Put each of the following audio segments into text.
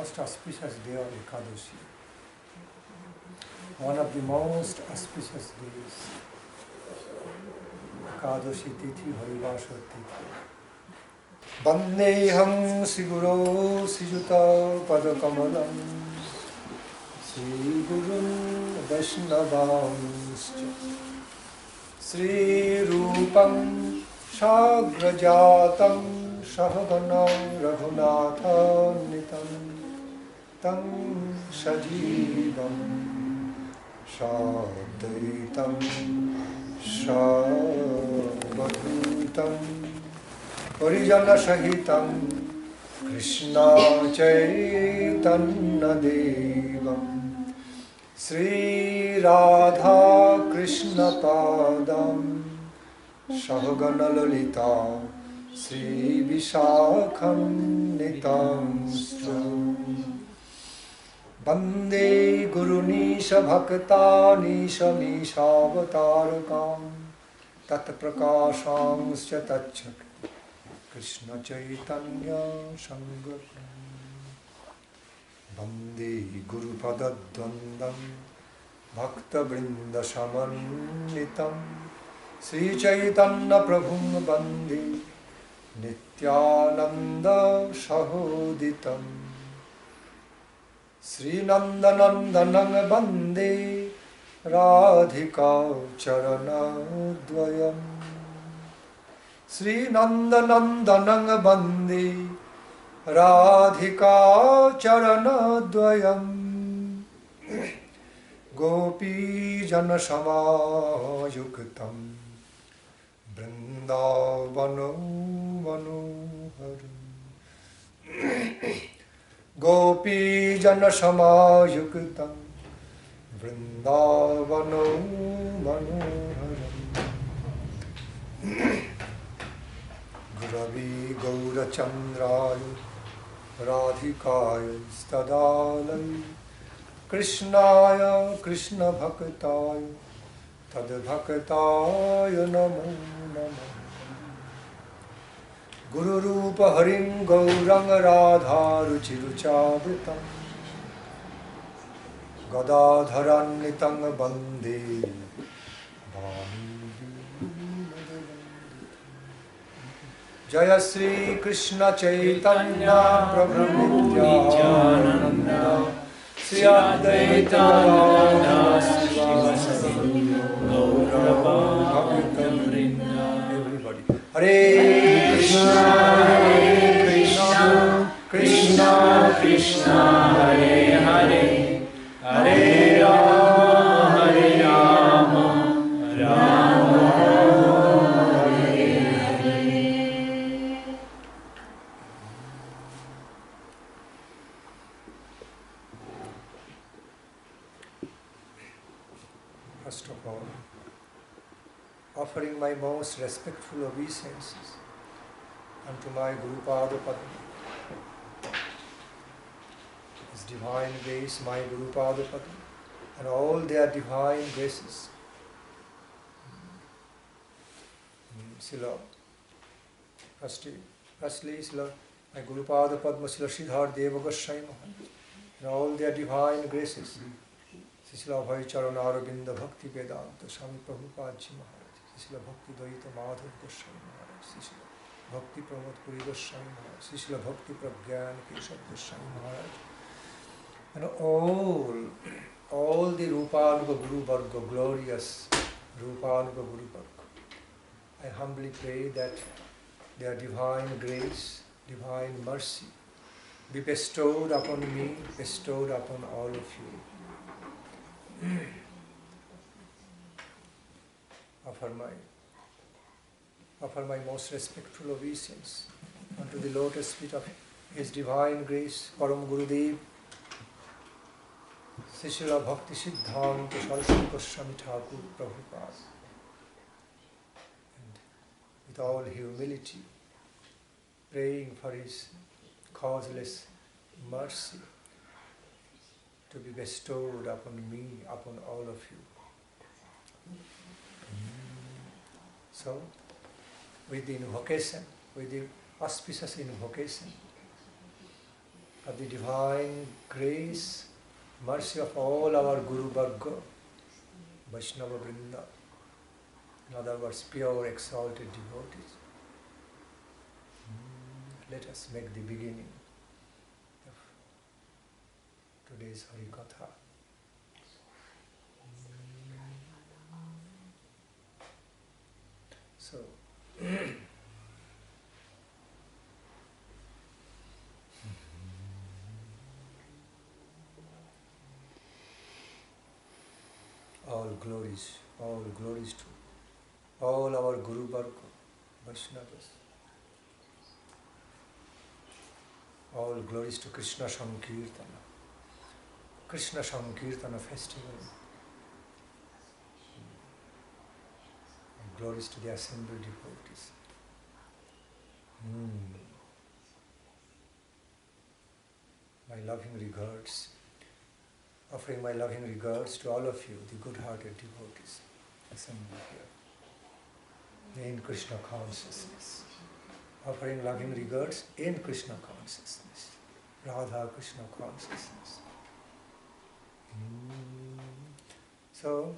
most auspicious day of Ekādaśī. One of the most auspicious days. Ekādaśī Tithi, Harivāsa Tithi. Vandeham Siguro Sijuta Padakamalam Sri Gurun Vaishnavamscha Sri Rupam Shagrajatam Sahagana Raghunatha Nitam Tam Sajivam Sadaitam Savadhutam Parijana Sahitam Kṛṣṇa Chaitanya Devam Sri Radha Kṛṣṇa Padam Sahagana Lalita Sri Vishakhan Nitamstra Bande Guru Nisha Bhakta Nisha Mishavatarakam Tat Prakashamscha Tachak Kṛṣṇa Chaitanya Sangakam Bande Guru Padadvandam Bhakta Vrinda Samanitam Sri Chaitanya Prabhum Bande Nityananda Sahoditam Sri Nanda Nandanang Bande Radhika Charana Dvayam Sri Nanda Nandanang Bande Radhika Charana Dvayam Gopi Jana Samayuktam Vrindavano Manoharam Gopi Jana Samayuktam Vrindavano Manoharam Guravi Gaura Chandraya Radhikaya Stadalai Krishnaya Krishna Bhaktaya Tad Bhaktaya Namo Namo Guru Rupa Harim Gaurang Radha Ruchiruchabritam Gadadharan Nitang Bande Jaya Sri Krishna Chaitanya Prabhu Nityananda Sri Advaita Gadadhara Srivasadi Gaurava Bhaktam Vrinda. Everybody. Hare Krishna, Krishna Krishna, Hare Hare, Hare Rama, Hare Rama, Rama Hare Hare. First of all, offering my most respectful obeisances unto my Guru Pada Padma, His divine grace, my Guru Pada Padma, and all their divine graces. Sila, firstly, Sila, my Guru Pada Padma, Sila Sridhar Deva Goswami Maharaj, and all their divine graces. Sila Bhai Charana Arabinda Bhakti Vedanta, Swami Prabhupada Ji Maharaj, Sila Bhakti Dvaita Madhav Goswami Maharaj, Sila Bhakti Pramod Puri Goswami Maharaj, Sila Bhakti Pragyan Keshav Goswami Maharaj, and all the Rupanuga Guru Varga, glorious Rupanuga Guru Varga. I humbly pray that their divine grace, divine mercy be bestowed upon me, bestowed upon all of you. Offer my most respectful obeisance unto the lotus feet of His divine grace, Param Gurudev, Srila Bhakti Siddhanta Saraswati Goswami Thakur Prabhupada, and with all humility, praying for His causeless mercy to be bestowed upon me, upon all of you. So, with the invocation, with the auspicious invocation of the divine grace, mercy of all our Guru Varga, Vaishnava Vrinda, in other words, pure exalted devotees. Let us make the beginning of today's Harikatha. So, all glories to all our Guru Varga, Vaishnavas. All glories to Kṛṣṇa Sankirtana. Kṛṣṇa Sankirtana festival. And glories to the assembled devotees. My loving regards. Offering my loving regards to all of you, the good-hearted devotees assembled here. In Krishna consciousness. Offering loving regards in Krishna consciousness. Radha Krishna consciousness. So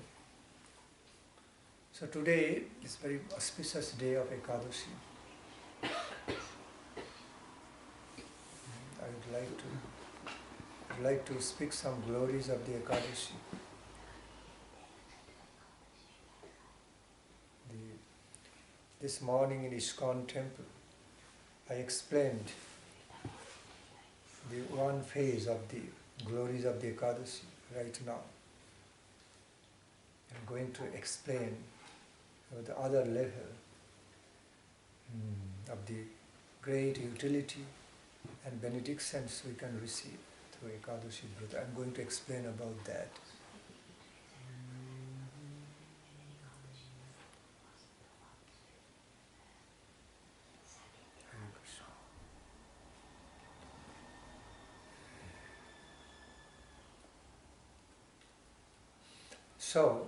today is a very auspicious day of Ekādaśī. I would like to speak some glories of the Ekādaśī. This morning in ISKCON temple, I explained the one phase of the glories of the Ekādaśī right now. I'm going to explain the other level of the great utility and benedictions we can receive through Ekādaśī vrata. I'm going to explain about that. So,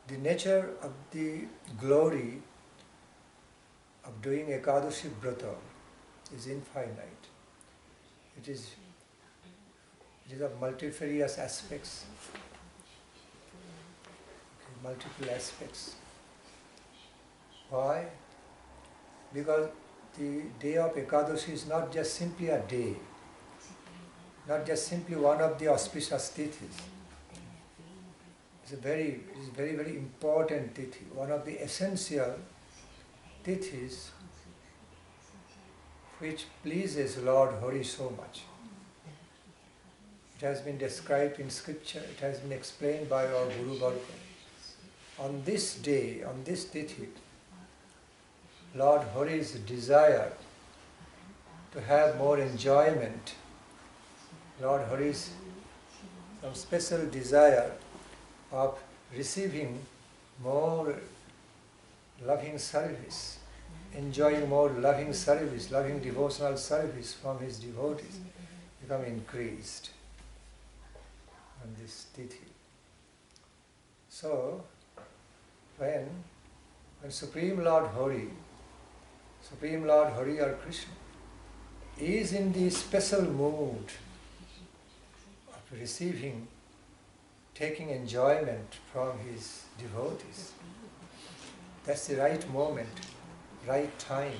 the nature of the glory of doing Ekādaśī vrata is infinite. It is of multifarious aspects, multiple aspects. Why? Because the day of Ekādaśī is not just simply a day, not just simply one of the auspicious tithis. It's very, very important tithi, one of the essential tithis which pleases Lord Hari so much. It has been described in scripture, it has been explained by our Guru Varga. On this day, on this tithi, Lord Hari's desire to have more enjoyment, Lord Hari's some special desire of receiving more loving service, enjoying more loving service, loving devotional service from his devotees, become increased on this tithi. So, when Supreme Lord Hari or Kṛṣṇa is in the special mood of receiving, taking enjoyment from his devotees, that's the right moment, right time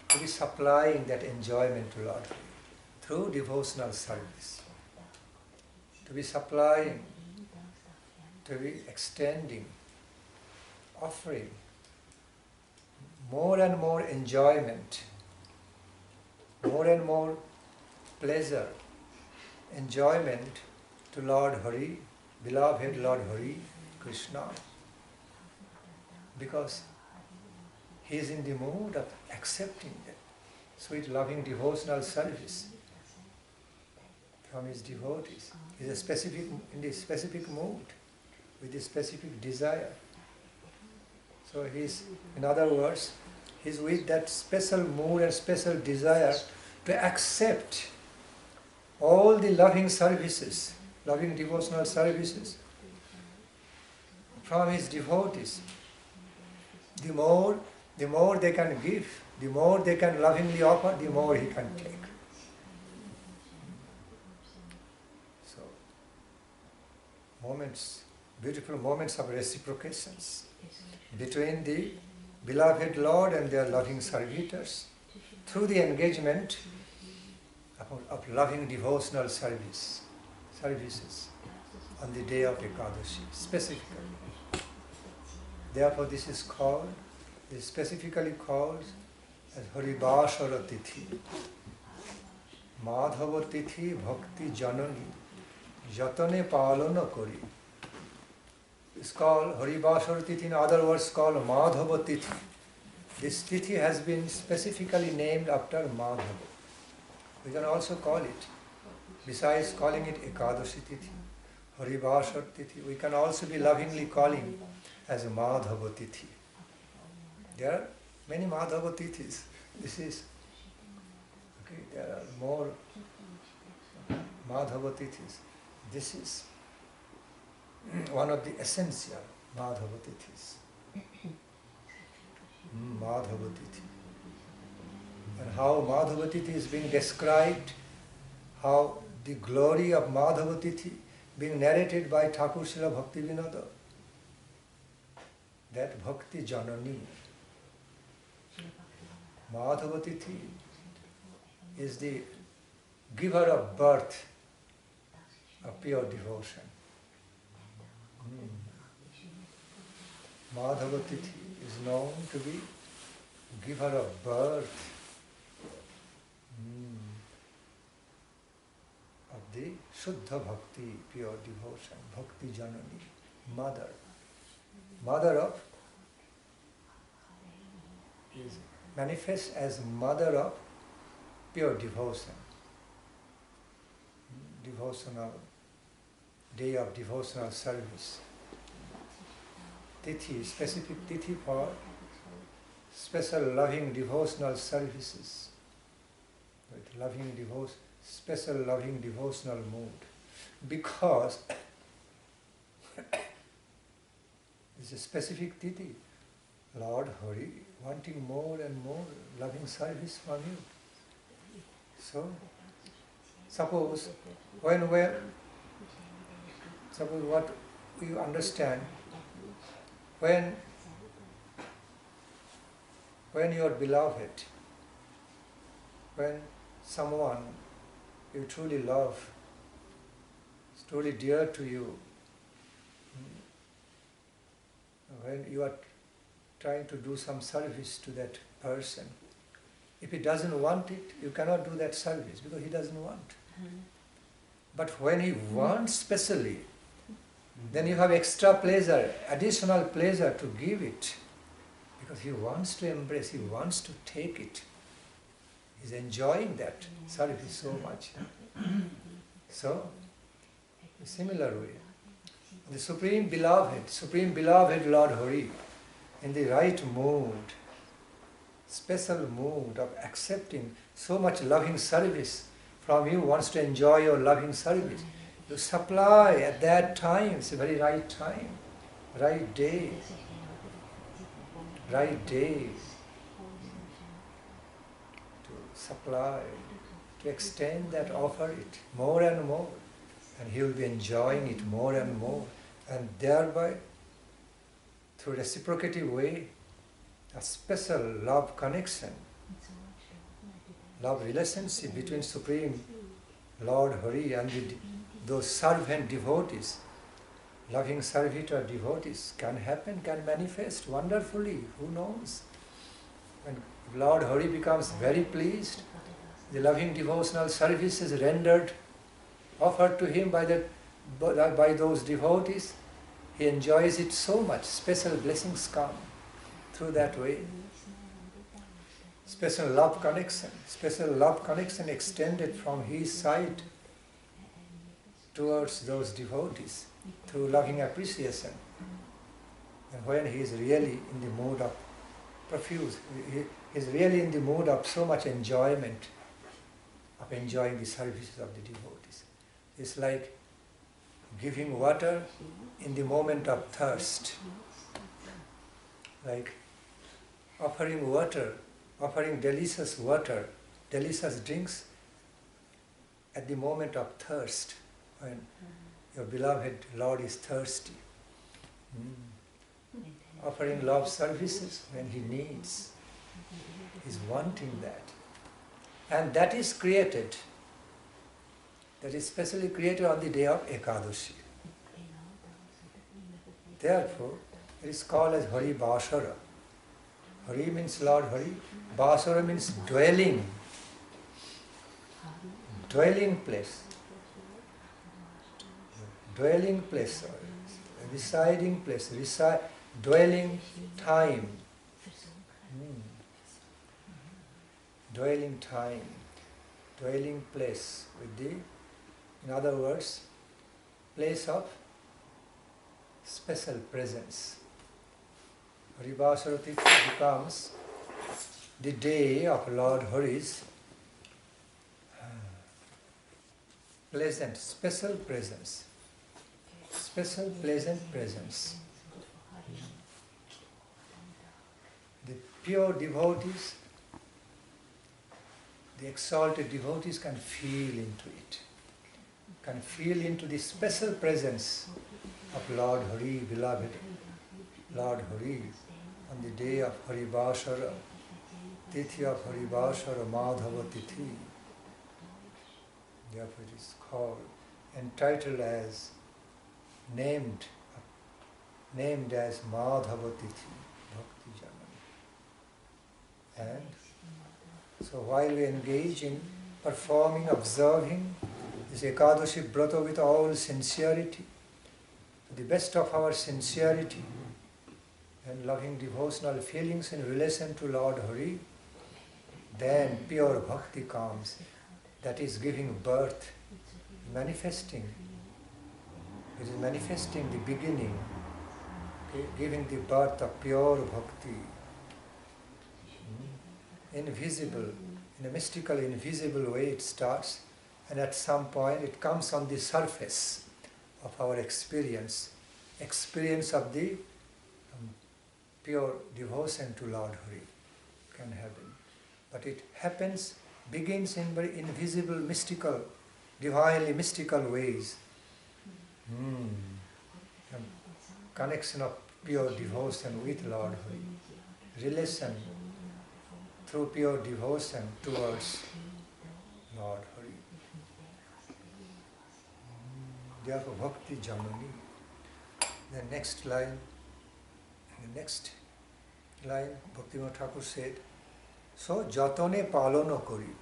to be supplying that enjoyment to Lord through devotional service, to be supplying, to be extending, offering more and more enjoyment, more and more pleasure, enjoyment to Lord Hari, beloved Lord Hari, Kṛṣṇa, because he is in the mood of accepting that sweet loving devotional service from his devotees. He is in the specific mood, with a specific desire. So in other words, he is with that special mood and special desire to accept all the loving services, loving devotional services from his devotees. The more they can give, the more they can lovingly offer, the more he can take. moments, beautiful moments of reciprocations between the beloved Lord and their loving servitors through the engagement of loving devotional services on the day of Ekādaśī, specifically. Therefore this is specifically called as Haribāsara Tithi. Madhava Tithi Bhakti Janani Jatane Palana Kori. It's called Haribāsara Tithi, in other words called Madhava Tithi. This Tithi has been specifically named after Madhava. We can also call it, besides calling it Ekādaśī Tithi, Haribāsara Tithi, we can also be lovingly calling as Madhava Tithi. There are many Madhava Tithis. This is, okay, there are more Madhava Tithis. This is one of the essential Madhava Tithis. Madhava Tithi. And how Madhava Tithi is being described, how the glory of Madhava Tithi being narrated by Thakur Srila Bhaktivinoda, that Bhakti Janani. Madhava Tithi is the giver of birth of pure devotion. Madhava Tithi is known to be giver of birth of the Shuddha Bhakti, pure devotion, Bhakti Janani, mother. Mother of, is manifests as mother of pure devotion. Devotional, day of devotional service. Tithi, specific tithi for special loving devotional services. With special loving devotional mood. Because it's a specific tithi. Lord Hari wanting more and more loving service from you. So, suppose what you understand, when your beloved, when someone you truly love, is truly dear to you, when you are trying to do some service to that person, if he doesn't want it, you cannot do that service because he doesn't want. But when he wants specially, then you have extra pleasure, additional pleasure to give it, because he wants to embrace, he wants to take it. He's enjoying that service so much. So, a similar way, the Supreme Beloved Lord Hari, in the right mood, special mood of accepting so much loving service from you, wants to enjoy your loving service. You supply at that time, it's a very right time, right day, to supply, to extend that, offer it more and more, and he will be enjoying it more and more, and thereby, through reciprocative way, a special love connection, love relationship between Supreme Lord Hari and those servant devotees, loving servitor devotees, can happen, can manifest wonderfully. Who knows? When Lord Hari becomes very pleased, the loving devotional service is rendered, offered to him by those devotees. He enjoys it so much. Special blessings come through that way. Special love connection extended from his side towards those devotees through loving appreciation. And when he is really in the mood of profuse, he is really in the mood of so much enjoyment, of enjoying the services of the devotees. It's like giving water in the moment of thirst, like offering water, offering delicious water, delicious drinks at the moment of thirst, when your beloved Lord is thirsty. Offering love services when he needs. He's wanting that. And that is created. That is specially created on the day of Ekādaśī. Therefore, it is called as Hari Vasara. Hari means Lord Hari. Vasara means dwelling. Dwelling place. Dwelling place. Residing place. Dwelling time. Dwelling time. Dwelling place. In other words, place of special presence. Harivasara Tithi becomes the day of Lord Hari's pleasant, special presence. Special pleasant presence. The pure devotees, the exalted devotees can feel into it. Can feel into the special presence of Lord Hari, beloved Lord Hari, on the day of Harivasara, Tithi of Harivasara, Madhava Tithi. Therefore it is called, entitled as, named as Madhava Tithi, Bhakti Janani. And so while we engage in performing, observing this Ekādaśī vrata with all sincerity, to the best of our sincerity and loving devotional feelings in relation to Lord Hari, then pure bhakti comes, that is giving birth, manifesting. It is manifesting the beginning, okay, giving the birth of pure bhakti. Invisible, in a mystical, invisible way it starts, and at some point it comes on the surface of our experience of the pure devotion to Lord Hari can happen. But it happens, begins in very invisible, mystical, divinely mystical ways. Connection of pure devotion with Lord Hari. Relation through pure devotion towards Lord Hari. Therefore, Bhakti Janani. The next line, Bhaktivinoda Thakur said, so jatone palano kori.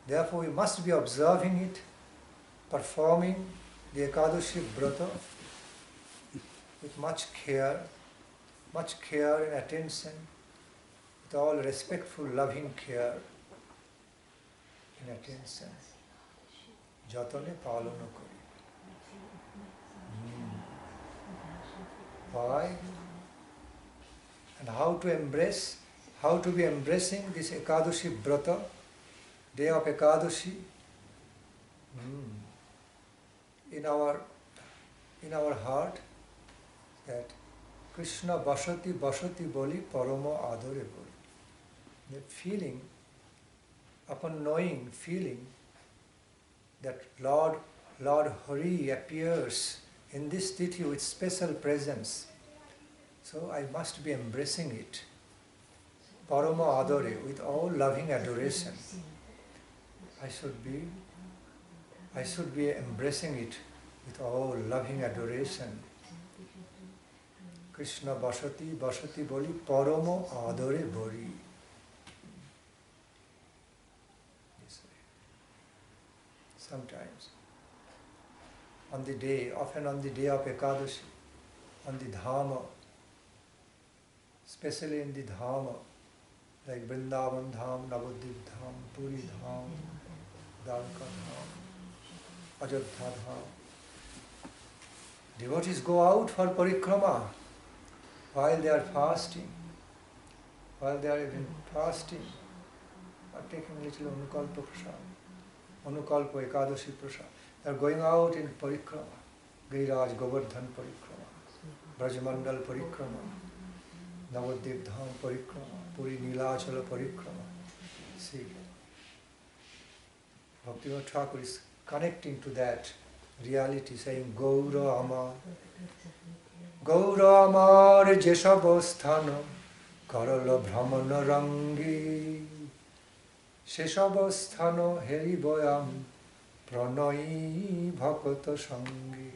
Therefore, we must be observing it, performing the Ekādaśī vrata with much care and attention, with all respectful, loving care and attention. Jatone palano kori. Why? And how to be embracing this Ekādaśī vrata, day of Ekādaśī, in our heart, that Kṛṣṇa Basati Boli Paramo Adore Boli. The feeling, upon knowing, feeling that Lord Hari appears in this tithi with special presence. So I must be embracing it. Parama Adore, with all loving adoration. I should be embracing it with all loving adoration. Kṛṣṇa Basati Boli Paramo Adore Bori. Sometimes, often on the day of Ekādaśī, on the Dhama, especially in the Dhama, like Vrindavan Dham, Navadvip Dham, Puri Dham, Dwarka Dham, Ajodhya Dham. Devotees go out for parikrama while they are fasting, or taking little Anukalpa Prasad, Anukalpa Ekādaśī Prasad. They are going out in parikrama, Giriraj Govardhan parikrama, Brajamandal parikrama, Navadvip Dham parikrama, Puri Nilachala parikrama. See, Bhaktivinoda Thakur is connecting to that reality, saying Gaura Amar. Gaura Amar Jeshabosthana Karala Brahmana Rangi Sheshabosthana Heriboyam Pranai Bhakata Sangi.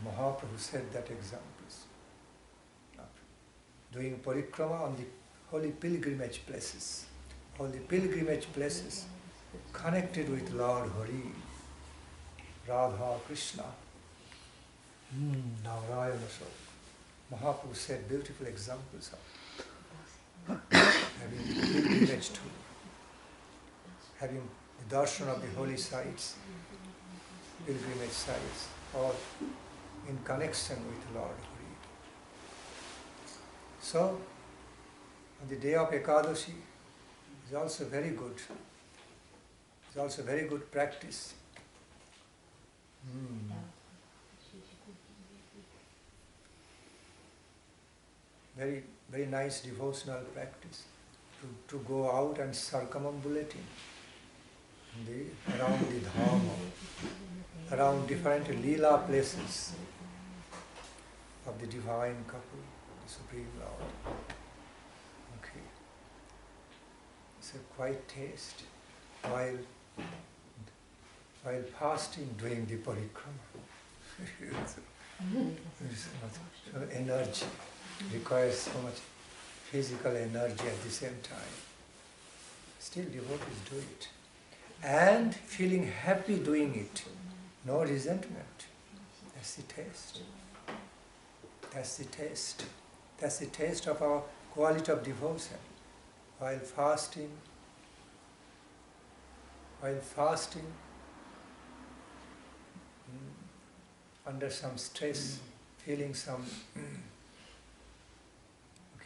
Mahāprabhu said that examples. Doing parikrama on the holy pilgrimage places. Holy pilgrimage places connected with Lord Hari, Radha, Kṛṣṇa, Narayana. So Mahāprabhu said beautiful examples of having pilgrimage to, having the darshan of the holy sites, pilgrimage sites, all in connection with Lord Hari. So, on the day of Ekādaśī is also very good. It's also very good practice. Very, very nice devotional practice to go out and circumambulating around the Dhamma, around different Leela places of the divine couple, the Supreme Lord. Okay. It's a quiet taste while fasting, doing the parikrama. So energy requires so much physical energy at the same time. Still devotees do it. And feeling happy doing it. No resentment. That's the taste. That's the taste. That's the taste of our quality of devotion. While fasting, under some stress, feeling some,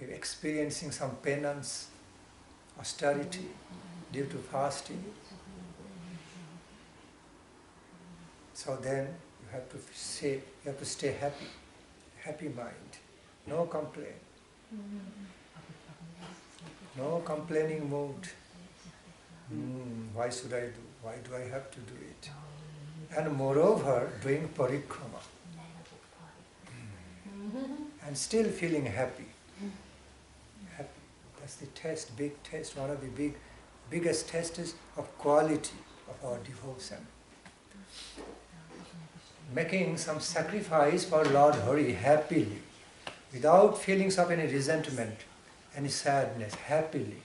experiencing some penance, austerity due to fasting. So then you have to stay happy mind, no complaint, no complaining mood. Why should I do? Why do I have to do it? And moreover, doing parikrama. And still feeling happy. Happy. That's the test, big test, one of the biggest tests of quality of our devotion. Making some sacrifice for Lord Hari happily, without feelings of any resentment, any sadness, happily.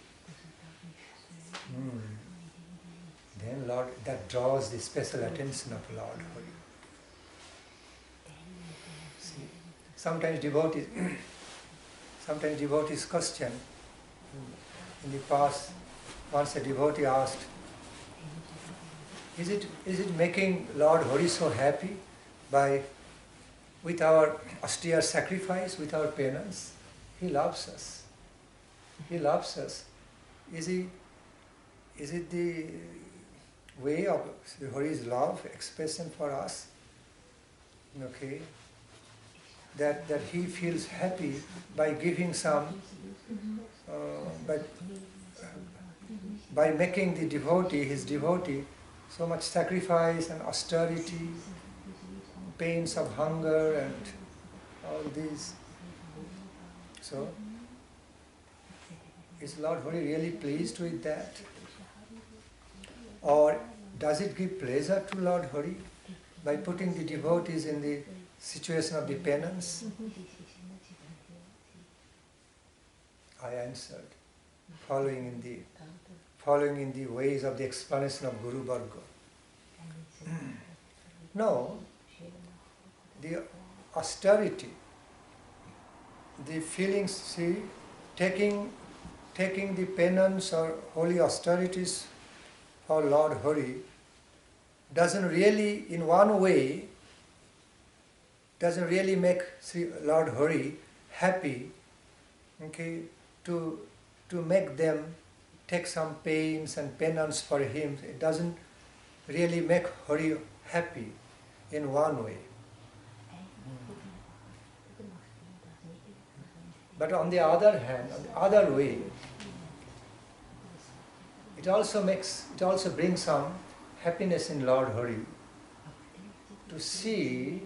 Then Lord, that draws the special attention of Lord Hari. See, sometimes devotees question. In the past, once a devotee asked, is it making Lord Hari so happy with our austere sacrifice, with our penance? He loves us. He loves us. Is it the way of Hari's love expression for us? Okay, that he feels happy by giving some, by making the devotee, his devotee, so much sacrifice and austerity, pains of hunger and all these. So, is Lord Hari really pleased with that? Or does it give pleasure to Lord Hari by putting the devotees in the situation of the penance? I answered, following in the ways of the explanation of Guru Varga. No, the austerity, the feelings, see, taking the penance or holy austerities for Lord Hari doesn't really, in one way, doesn't really make Lord Hari happy, okay, to make them take some pains and penance for him. It doesn't really make Hari happy in one way. But on the other hand, on the other way, it also brings some happiness in Lord Hari, to see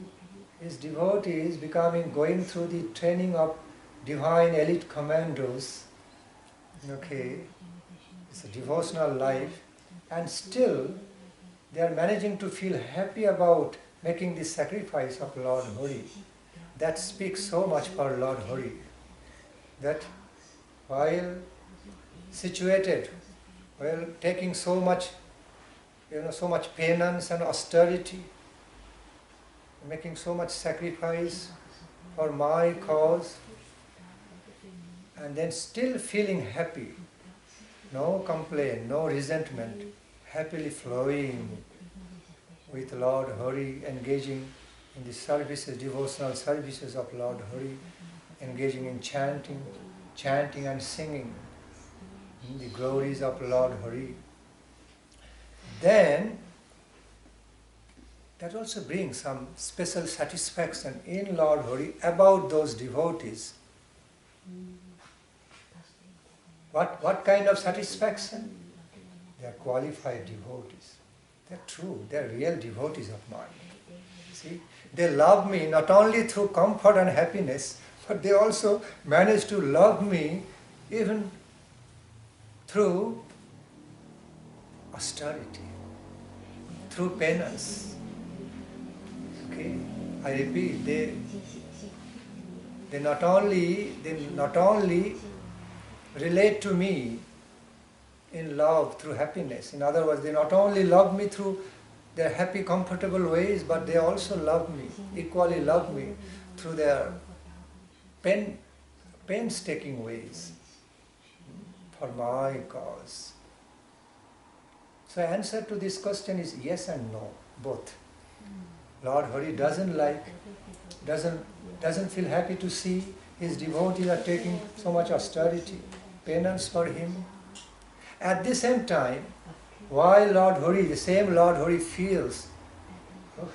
his devotees going through the training of divine elite commandos. Okay, it's a devotional life, and still they are managing to feel happy about making the sacrifice of Lord Hari. That speaks so much for Lord Hari, that while situated, while taking so much penance and austerity, making so much sacrifice for my cause, and then still feeling happy, no complaint, no resentment, happily flowing with Lord Hari, engaging in the services, devotional services of Lord Hari, engaging in chanting and singing in the glories of Lord Hari. Then that also brings some special satisfaction in Lord Hari about those devotees. What kind of satisfaction? They are qualified devotees. They are true, they are real devotees of mine. See, they love me not only through comfort and happiness, but they also manage to love me even through austerity, through penance. Okay, I repeat, they not only relate to me in love through happiness. In other words, they not only love me through their happy, comfortable ways, but they also love me, equally love me through their painstaking ways for my cause. So answer to this question is yes and no, both. Lord Hari doesn't feel happy to see his devotees are taking so much austerity, penance for him. At the same time, while Lord Hari, the same Lord Hari feels, oh,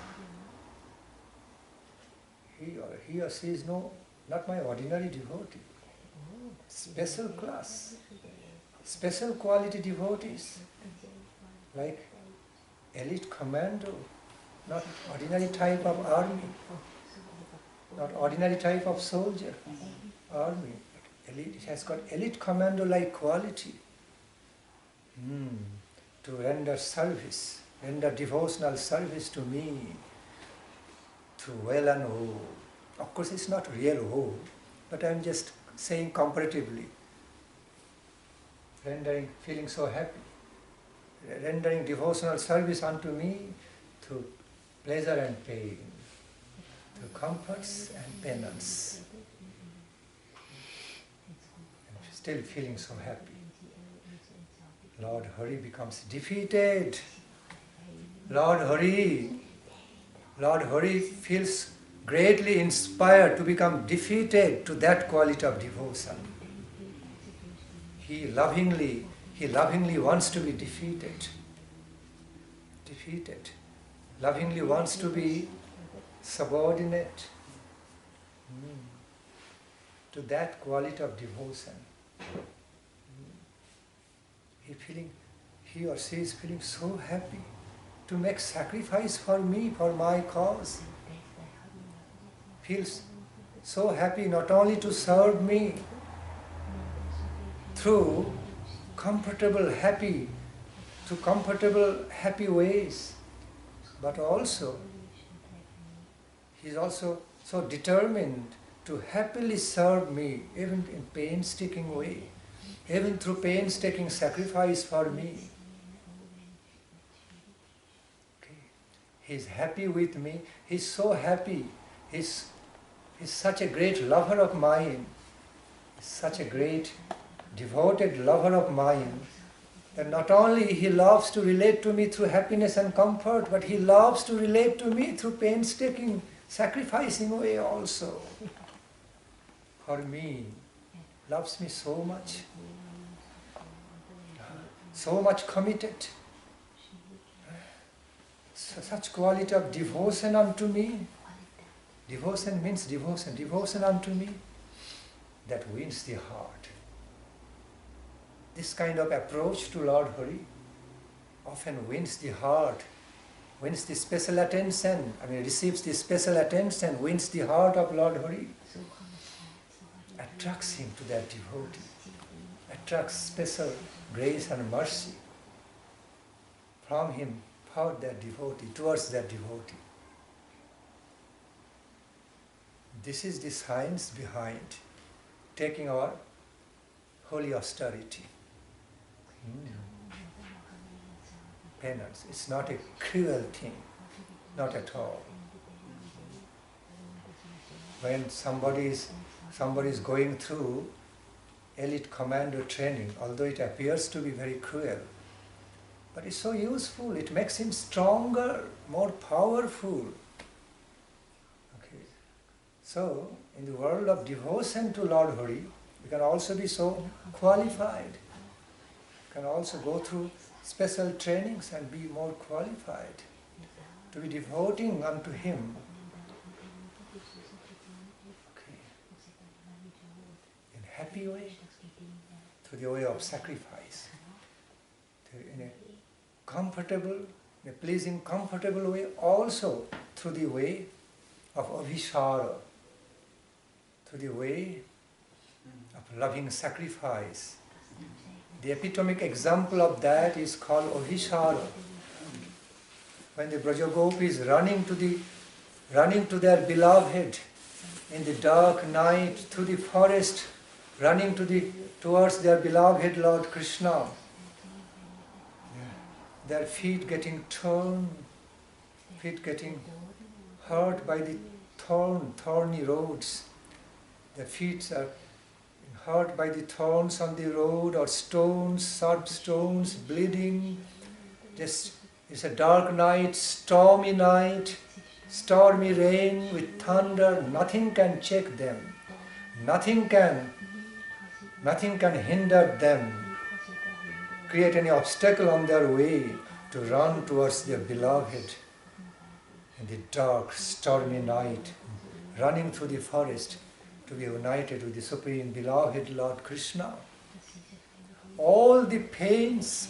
he or she is not my ordinary devotee. Special class, special quality devotees, like elite commando, not ordinary type of army, not ordinary type of soldier, army. Elite, it has got elite commando-like quality. To render service, render devotional service to me through well and woe. Of course, it's not real woe, but I'm just saying comparatively. Feeling so happy, rendering devotional service unto me through pleasure and pain, through comforts and penance, and still feeling so happy. Lord Hari becomes defeated. Lord Hari feels greatly inspired to become defeated to that quality of devotion. He lovingly wants to be defeated. Lovingly wants to be subordinate to that quality of devotion. He or she is feeling so happy to make sacrifice for me, for my cause. Feels so happy not only to serve me through comfortable, happy ways, but also he is also so determined to happily serve me, even in painstaking way, even through painstaking sacrifice for me. Okay. He is happy with me. He is so happy. He's such a great lover of mine, such a great devoted lover of mine, that not only he loves to relate to me through happiness and comfort, but he loves to relate to me through painstaking, sacrificing way also. For me, loves me so much committed, such quality of devotion unto me. Devotion means devotion unto me that wins the heart. This kind of approach to Lord Hari, often wins the heart, wins the special attention, receives the special attention, wins the heart of Lord Hari, attracts him to that devotee, attracts special grace and mercy from him for that devotee, towards that devotee. This is the science behind taking our holy austerity. Penance. It's not a cruel thing, not at all. When somebody is going through elite commando training, although it appears to be very cruel, but it's so useful. It makes him stronger, more powerful. Okay. So, in the world of devotion to Lord Hari, we can also be so qualified. We can also go through special trainings and be more qualified to be devoting unto him. Okay. In a happy way, through the way of sacrifice. In a comfortable, in a pleasing, comfortable way, also through the way of avishara, through the way of loving sacrifice. The epitomic example of that is called avishara. When the Brajagopis is running to their beloved in the dark night through the forest, running towards their beloved Lord Kṛṣṇa, their feet getting torn, feet getting hurt by the thorny roads. Their feet are hurt by the thorns on the road, or stones, sharp stones, bleeding. It's a dark night, stormy rain with thunder. Nothing can check them. Nothing can hinder them, create any obstacle on their way to run towards their beloved in the dark, stormy night, running through the forest to be united with the Supreme Beloved Lord Kṛṣṇa. All the pains,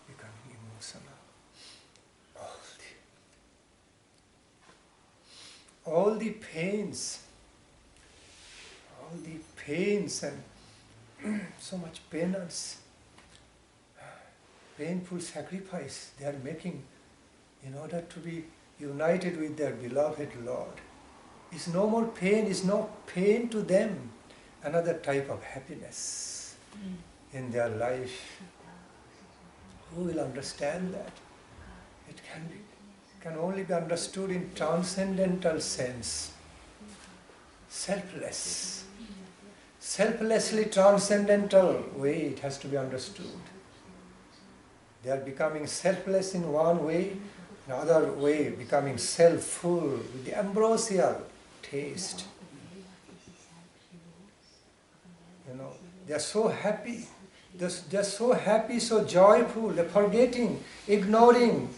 becoming emotional, all the pains and so much penance, painful sacrifice they are making in order to be united with their beloved Lord. Is no more pain, is no pain to them, another type of happiness in their life. Who will understand that? It can only be understood in transcendental sense. Selflessly transcendental way it has to be understood. They are becoming selfless in one way, another way becoming self-full with the ambrosial taste. They are so happy. They are so happy, so joyful. They are forgetting, ignoring,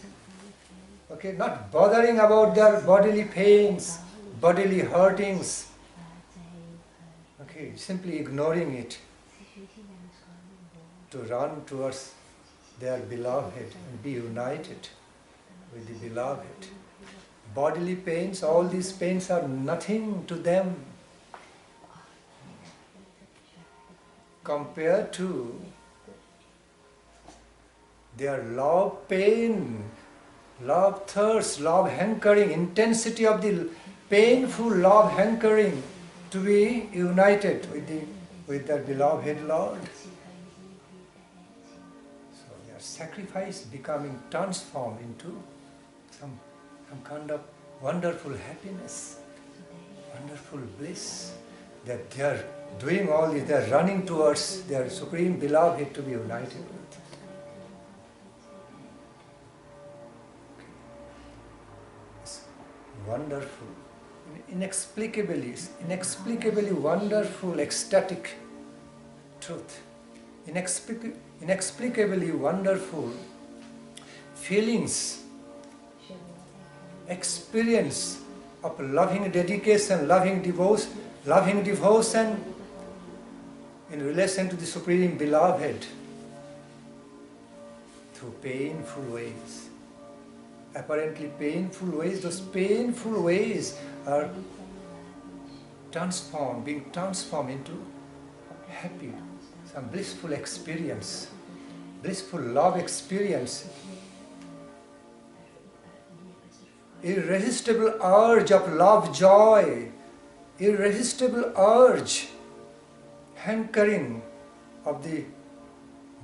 not bothering about their bodily pains, bodily hurtings. Simply ignoring it to run towards their beloved and be united with the beloved. Bodily pains, all these pains are nothing to them compared to their love pain, love thirst, love hankering, intensity of the painful love hankering to be united with their beloved Lord. So their sacrifice becoming transformed into some kind of wonderful happiness, wonderful bliss, that they are doing all this, they are running towards their Supreme Beloved to be united with. It's wonderful, inexplicably wonderful, ecstatic truth, inexplicably inexplicably wonderful feelings, experience of loving dedication, loving devotion in relation to the Supreme Beloved through painful ways. Apparently painful ways, those painful ways are being transformed into happy, some blissful experience, blissful love experience. Irresistible urge of love, joy, irresistible urge, hankering of the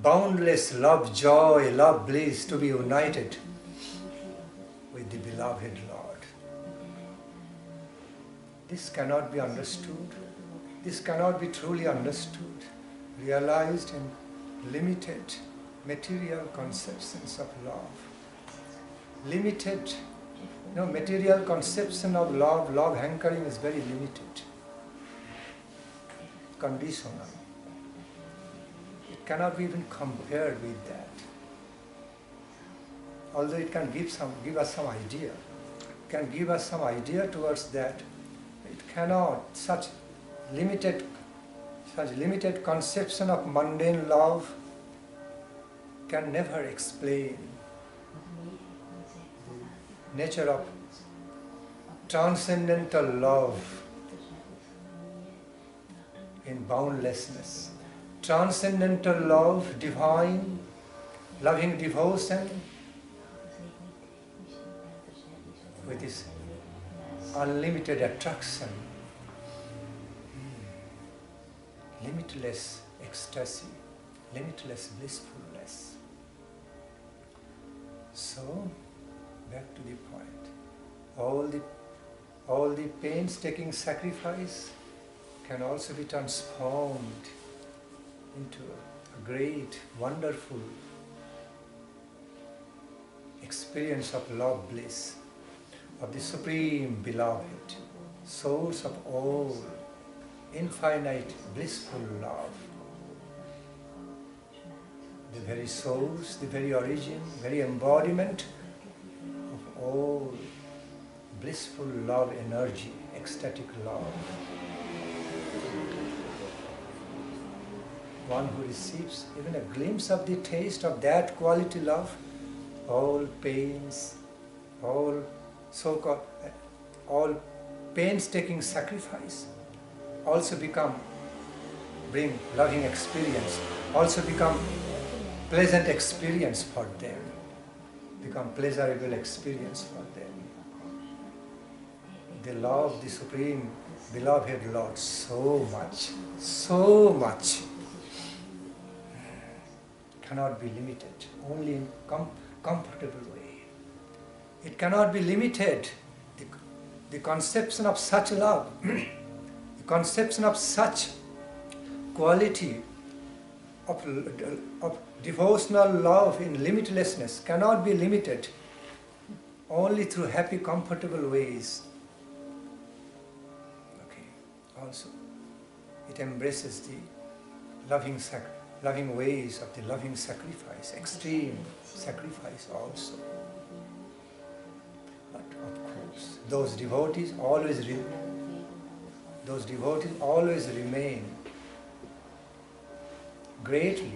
boundless love, joy, love, bliss to be united with the beloved Lord. This cannot be understood. This cannot be truly understood, realized in limited material conceptions of love. Limited, material conception of love, love hankering is very limited, conditional. It cannot be even compared with that. Although it can give us some idea, towards that, it cannot, such limited conception of mundane love can never explain the nature of transcendental love in boundlessness. Transcendental love, divine, loving devotion, with this unlimited attraction, limitless ecstasy, limitless blissfulness. So, back to the point. All the painstaking sacrifice can also be transformed into a great, wonderful experience of love, bliss, of the Supreme Beloved, source of all infinite blissful love. The very source, the very origin, very embodiment of all blissful love energy, ecstatic love. One who receives even a glimpse of the taste of that quality love, all pains, all painstaking sacrifice also bring loving experience, also become pleasant experience for them, become pleasurable experience for them. They love the Supreme Beloved Lord so much, cannot be limited, only in comfortable way. It cannot be limited. The conception of such love, the conception of such quality of devotional love in limitlessness cannot be limited only through happy, comfortable ways. Okay. Also, it embraces the loving ways of the loving sacrifice, extreme sacrifice also. But of course, those devotees always remain greatly,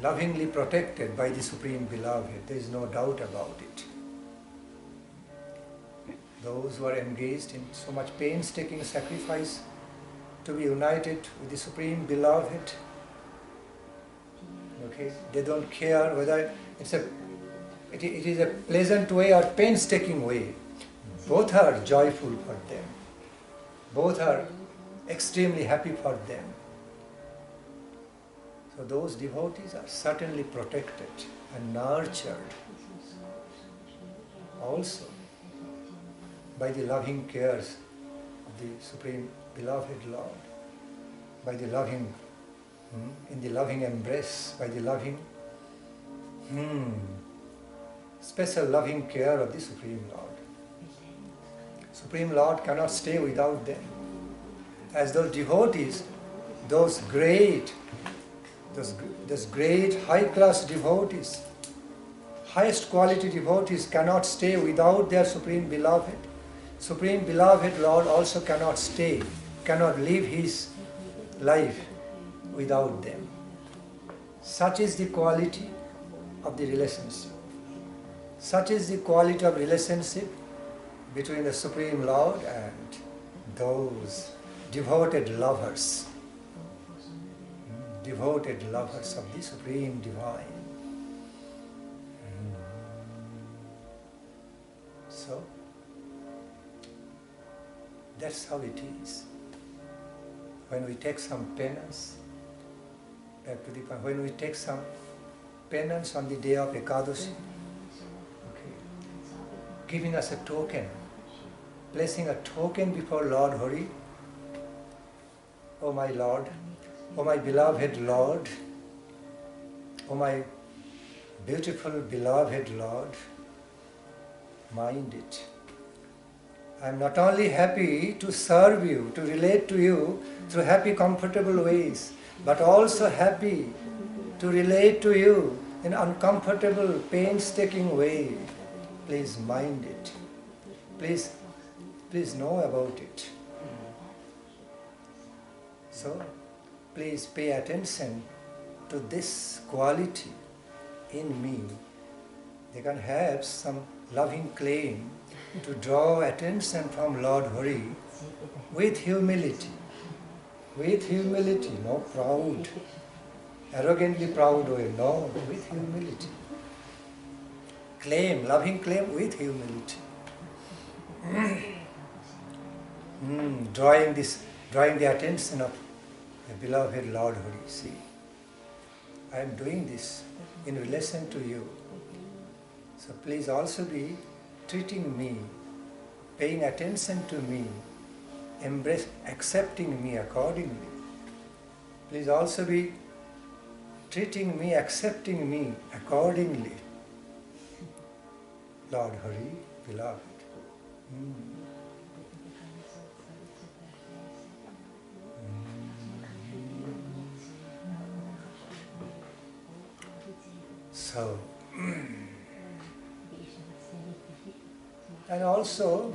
lovingly protected by the Supreme Beloved. There is no doubt about it. Those who are engaged in so much painstaking sacrifice to be united with the Supreme Beloved, okay, they don't care whether it is a pleasant way or painstaking way. Both are joyful for them. Both are extremely happy for them. So those devotees are certainly protected and nurtured also by the loving cares of the Supreme Beloved Lord, by the loving, in the loving embrace, by the loving, special loving care of the Supreme Lord. Supreme Lord cannot stay without them. As those devotees, those great those great high-class devotees, highest quality devotees cannot stay without their Supreme Beloved. Supreme Beloved Lord also cannot stay, cannot live his life without them. Such is the quality of the relationship. Such is the quality of relationship between the Supreme Lord and those devoted lovers. Devoted lovers of the Supreme Divine. So, that's how it is. When we take some penance, back to the point, when we take some penance on the day of Ekādaśī, giving us a token, placing a token before Lord Hari. Oh my Lord, oh my beloved Lord, oh my beautiful beloved Lord, mind it. I am not only happy to serve you, to relate to you through happy, comfortable ways, but also happy to relate to you in uncomfortable, painstaking way. Please mind it. Please know about it. So, please pay attention to this quality in me. They can have some loving claim to draw attention from Lord Hari with humility. With humility, no proud, arrogantly proud way, no, with humility. Claim, loving claim with humility. Drawing the attention of the beloved Lord Hari. See, I am doing this in relation to you. So please also be treating me, paying attention to me, accepting me accordingly. Please also be treating me, accepting me accordingly. Lord Hari, beloved. So, and also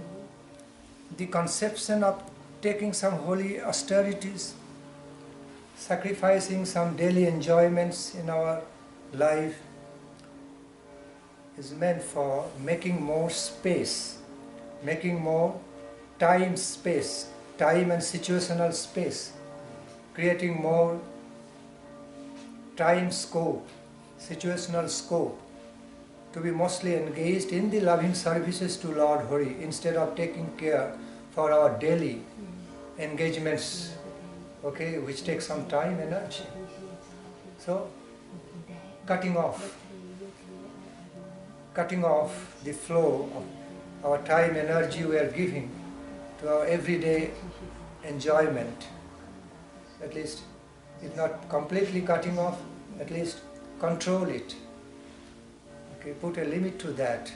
the conception of taking some holy austerities, sacrificing some daily enjoyments in our life, is meant for making more space, making more time and situational space, creating more time scope, situational scope, to be mostly engaged in the loving services to Lord Hari instead of taking care for our daily engagements, which take some time, energy. So, cutting off the flow of our time, energy we are giving to our everyday enjoyment. At least, if not completely cutting off, at least control it. Put a limit to that.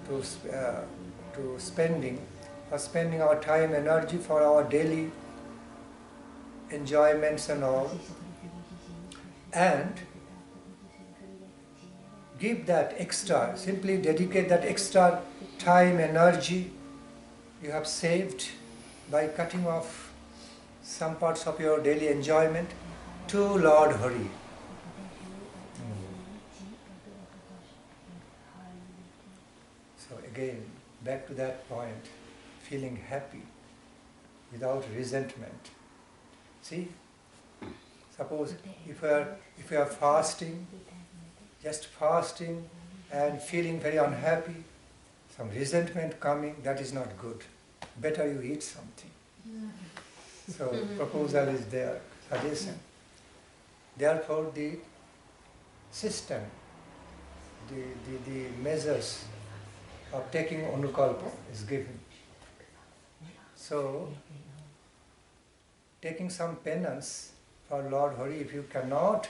To spending our time, energy for our daily enjoyments and all, and give that extra, simply dedicate that extra time, energy you have saved by cutting off some parts of your daily enjoyment to Lord Hari. So again, back to that point, feeling happy without resentment. See, suppose if we are fasting, just fasting and feeling very unhappy, some resentment coming, that is not good. Better you eat something. So proposal is there, suggestion. Therefore the system, the measures of taking anukalpa is given. So taking some penance for Lord Hari, if you cannot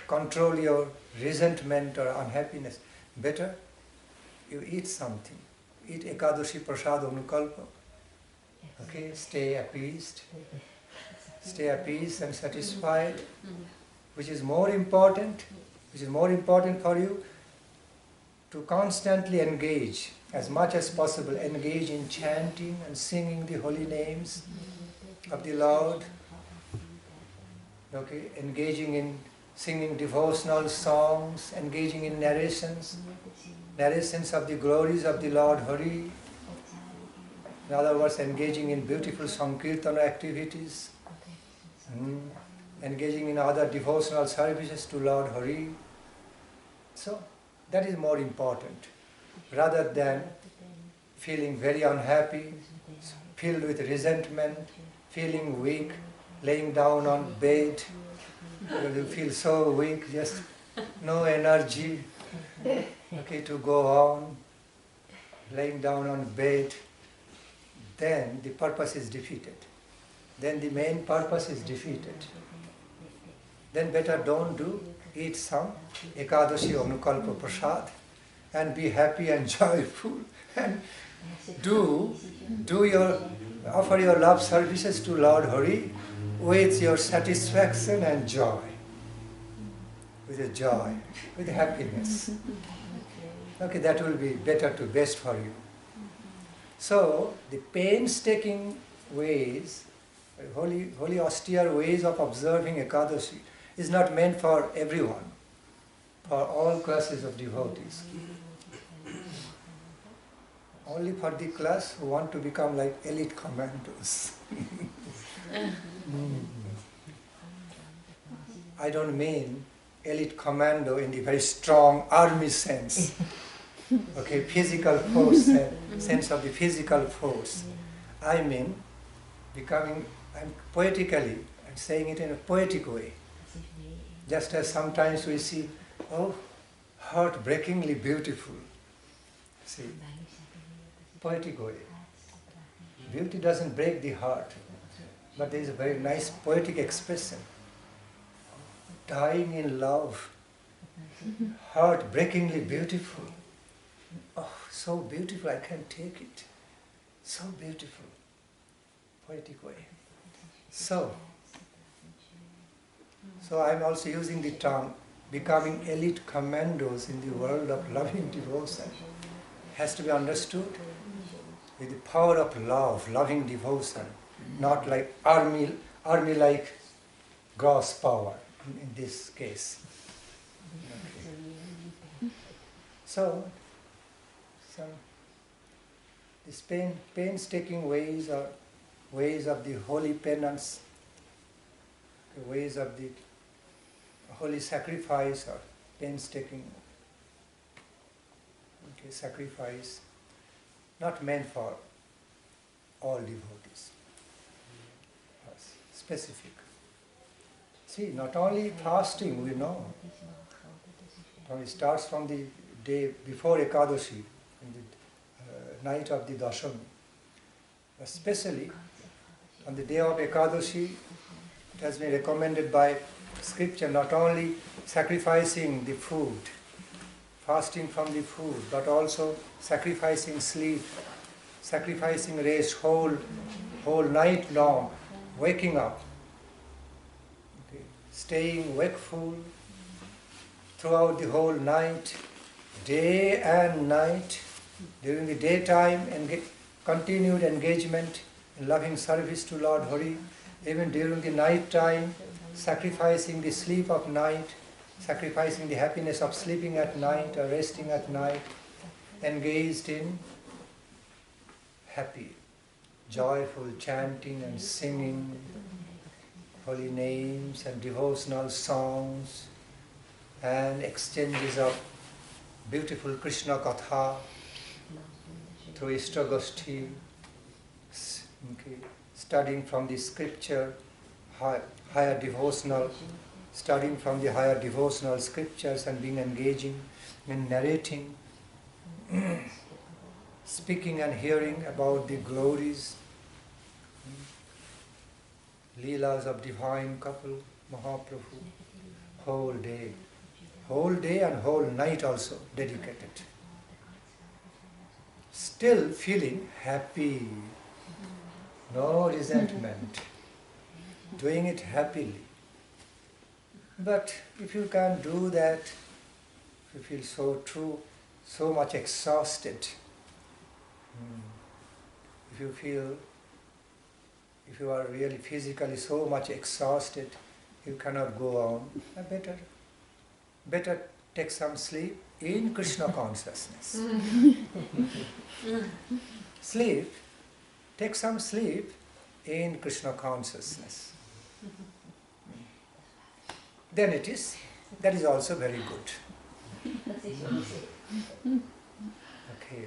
control your resentment or unhappiness, better you eat something. Eat Ekādaśī prasad anukalpa. Stay appeased. stay at peace and satisfied. Which is more important? Which is more important for you? To constantly engage, as much as possible, engage in chanting and singing the holy names of the Lord. Okay, engaging in singing devotional songs, engaging in narrations of the glories of the Lord Hari. In other words, engaging in beautiful Sankirtana activities, engaging in other devotional services to Lord Hari. So, that is more important, rather than feeling very unhappy, filled with resentment, feeling weak, laying down on bed. You feel so weak, just no energy, okay, to go on, laying down on bed. Then the purpose is defeated. Then the main purpose is defeated. Then better don't do. Eat some Ekādaśī Anukalpa Prasad and be happy and joyful, and offer your love services to Lord Hari with your satisfaction and joy, with happiness. Okay, that will be best for you. So, the painstaking ways, holy austere ways of observing Ekādaśī is not meant for everyone, for all classes of devotees. Only for the class who want to become like elite commandos. I don't mean elite commando in the very strong army sense. Okay, physical force, sense of the physical force. I mean becoming, I'm saying it in a poetic way. Just as sometimes we see, heartbreakingly beautiful. See, poetic way. Beauty doesn't break the heart, but there is a very nice poetic expression. Dying in love, heartbreakingly beautiful. Oh, so beautiful, I can't take it. So beautiful. Poetic way. So I'm also using the term becoming elite commandos in the world of loving devotion. Has to be understood with the power of love, loving devotion, not like army-like gross power in this case. Okay. So, these painstaking ways are ways of the holy penance, the ways of the holy sacrifice or painstaking sacrifice, not meant for all devotees. Specific. See, not only fasting, we know. It starts from the day before Ekādaśī, in the night of the Dashami. Especially on the day of Ekādaśī, it has been recommended by scripture not only sacrificing the food, fasting from the food, but also sacrificing sleep, sacrificing rest whole night long, waking up, staying wakeful throughout the whole night, day and night, during the daytime, continued engagement in loving service to Lord Hari, even during the night time, sacrificing the sleep of night, sacrificing the happiness of sleeping at night or resting at night, engaged in happy, joyful chanting and singing holy names and devotional songs and exchanges of beautiful Kṛṣṇa Katha through Ekādaśī, studying from the scripture, higher devotional, studying from the higher devotional scriptures and being engaging in narrating, speaking and hearing about the glories, Leelas of divine couple, Mahāprabhu, whole day and whole night also dedicated. Still feeling happy, no resentment, doing it happily. But if you can't do that, if you feel so much exhausted, if you are really physically so much exhausted, you cannot go on, better take some sleep in Krishna consciousness. Take some sleep in Krishna consciousness. Then that is also very good. Okay.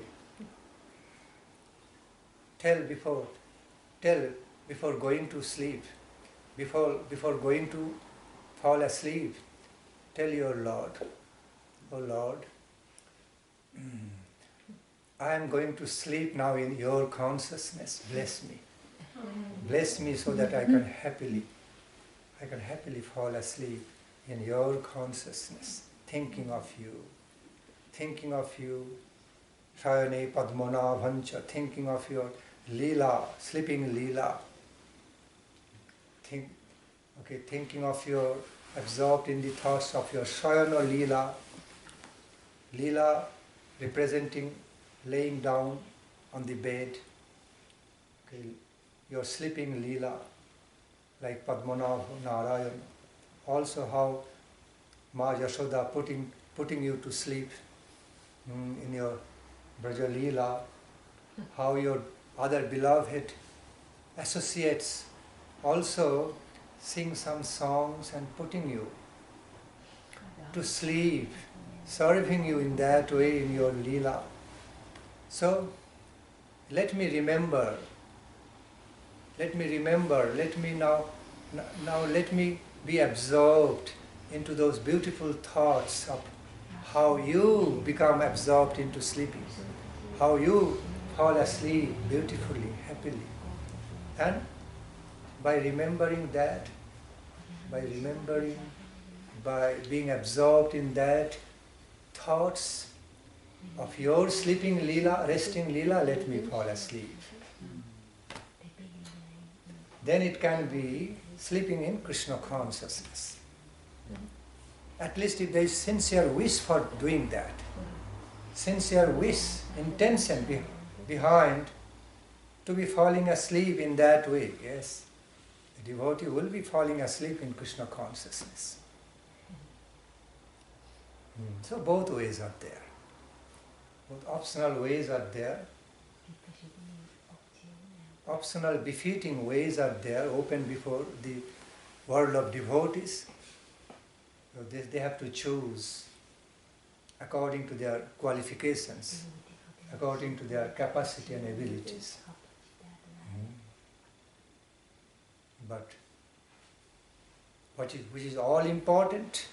Tell before going to sleep, before going to fall asleep, tell your Lord, oh Lord, I am going to sleep now in your consciousness. Bless me. Bless me so that I can happily fall asleep in your consciousness, thinking of you, Shayane Padmanabhancha, thinking of your Leela, sleeping Leela, thinking of your, absorbed in the thoughts of your Shayana Leela, Leela representing laying down on the bed, your sleeping Leela, like Padmanabha Narayana. Also how Ma Yashoda putting you to sleep in your Braja Leela, how your other beloved associates also sing some songs and putting you to sleep, serving you in that way in your Leela. So let me remember, let me be absorbed into those beautiful thoughts of how you become absorbed into sleeping, how you fall asleep beautifully, happily. And by being absorbed in that thoughts of your sleeping Leela, resting Leela, let me fall asleep. Then it can be sleeping in Krishna consciousness. At least if there is sincere wish for doing that, sincere wish, intention behind to be falling asleep in that way, yes, the devotee will be falling asleep in Krishna consciousness. So both ways are there. Both optional ways are there. Optional befitting ways are there, open before the world of devotees. So they have to choose according to their qualifications, according to their capacity and abilities. But which is all important,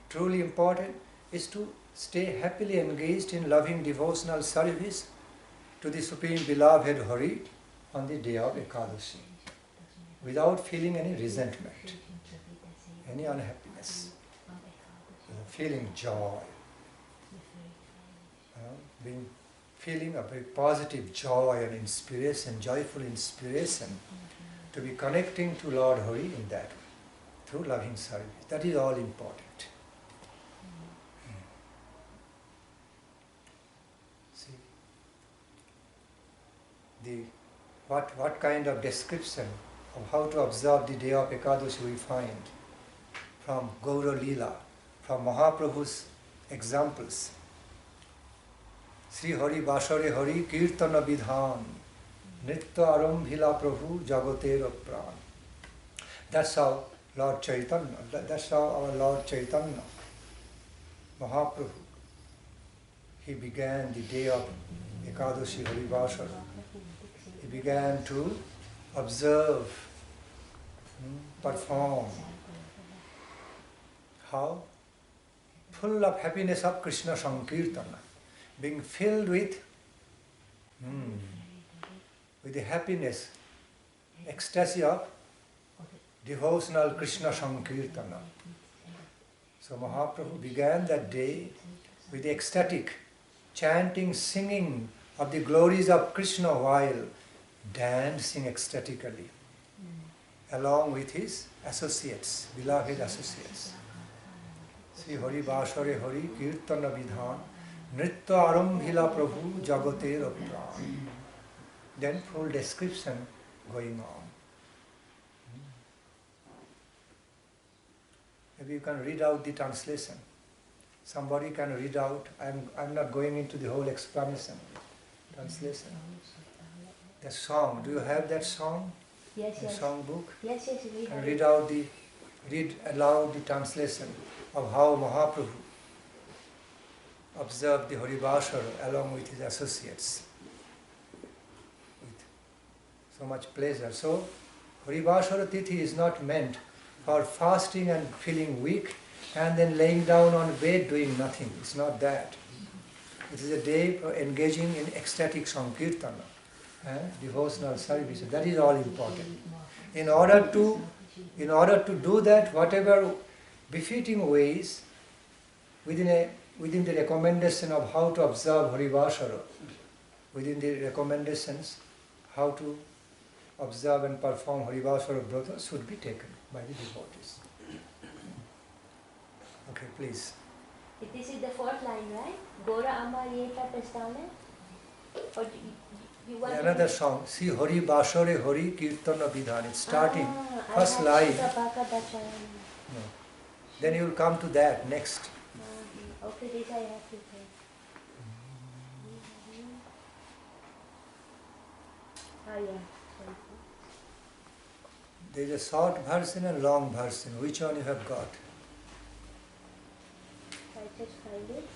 truly important, is to stay happily engaged in loving devotional service to the Supreme Beloved Hari on the day of Ekādaśī, without feeling any resentment, any unhappiness, feeling joy, feeling a very positive joy and inspiration, joyful inspiration to be connecting to Lord Hari in that way, through loving service. That is all important. What kind of description of how to observe the day of Ekādaśī we find from Gaura Leela, from Mahāprabhu's examples. Sri Hari Vasare Hari Kirtana Vidhan Nitya Arambhila Prabhu Jagatera Pran. That's how Lord Chaitanya, that's how our Lord Chaitanya, Mahāprabhu, he began the day of Ekādaśī Hari Vasara. He began to observe, perform. How? Full of happiness of Krishna Sankirtana, being filled with the happiness, ecstasy of devotional Krishna Sankirtana. So Mahaprabhu began that day with ecstatic chanting, singing of the glories of Krishna while dancing ecstatically along with his associates, beloved associates. Sri Hari Vasare Hari Kirtana Vidhan Nritya Arambhila Prabhu Jagate Rapran. Then full description going on. Maybe you can read out the translation. Somebody can read out. I'm not going into the whole explanation. Translation. The song. Do you have that song? Yes, yes. Song book? Yes, yes, we have. And read aloud the translation of how Mahaprabhu observed the Harivasara along with his associates with so much pleasure. So, Harivasara Tithi is not meant for fasting and feeling weak and then laying down on bed doing nothing. It's not that. It is a day for engaging in ecstatic sankirtana, devotional service. That is all important. In order to do that, whatever befitting ways within the recommendation of how to observe Harivasara, within the recommendations how to observe and perform Harivasara vrata should be taken by the devotees. Okay, please. This is the fourth line, right? Gora Amariyeta Pestane? Or you want Another song, see Hari Vasare Hari Kirtana Vidhan. It's starting, first line. No. Then you will come to that next. Okay, this I have to say. Yeah. There is a short version and long version. Which one you have got? I just find it.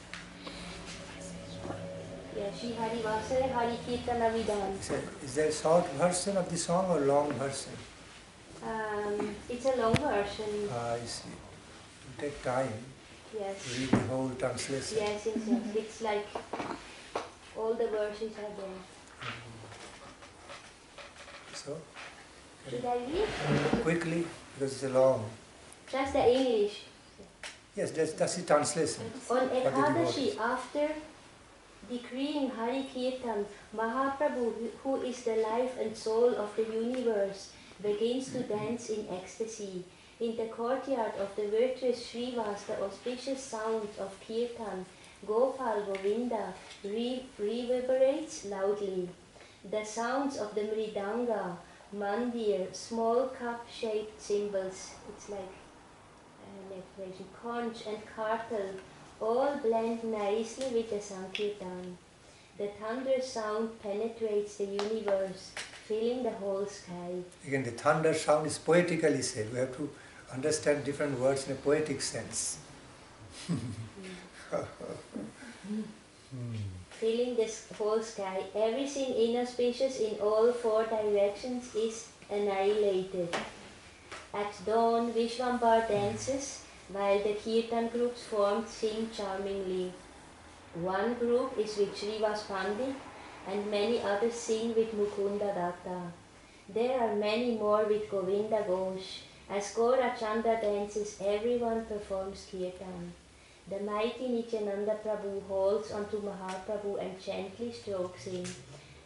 Yeah, Shri Hari Vasare Hari Kirtana Vidhan. Is there a short version of the song or long version? It's a long version. I see. You take time Yes. to read the whole translation. Yes. It's like all the verses are there. So, Should I read? quickly, because it's a long. That's the English. Yes, that's the translation. On for the Ekādaśī, devotees. after decreeing Hari Kirtan, Mahāprabhu, who is the life and soul of the universe, begins to dance in ecstasy. In the courtyard of the virtuous Srivas, the auspicious sound of Kirtan, Gopal Govinda, reverberates loudly. The sounds of the Mridanga, Mandir, small cup-shaped cymbals, it's like conch and kartal, all blend nicely with the Sankirtan. The thunder sound penetrates the universe, filling the whole sky. Again, the thunder sound is poetically said. We have to understand different words in a poetic sense. Filling this whole sky, everything inauspicious in all four directions is annihilated. At dawn, Vishwambar dances, while the Kirtan groups formed sing charmingly. One group is with Srivas Pandit, and many others sing with Mukunda Datta. There are many more with Govinda Ghosh. As Gaura Chandra dances, everyone performs Kirtan. The mighty Nityananda Prabhu holds onto Mahaprabhu and gently strokes him,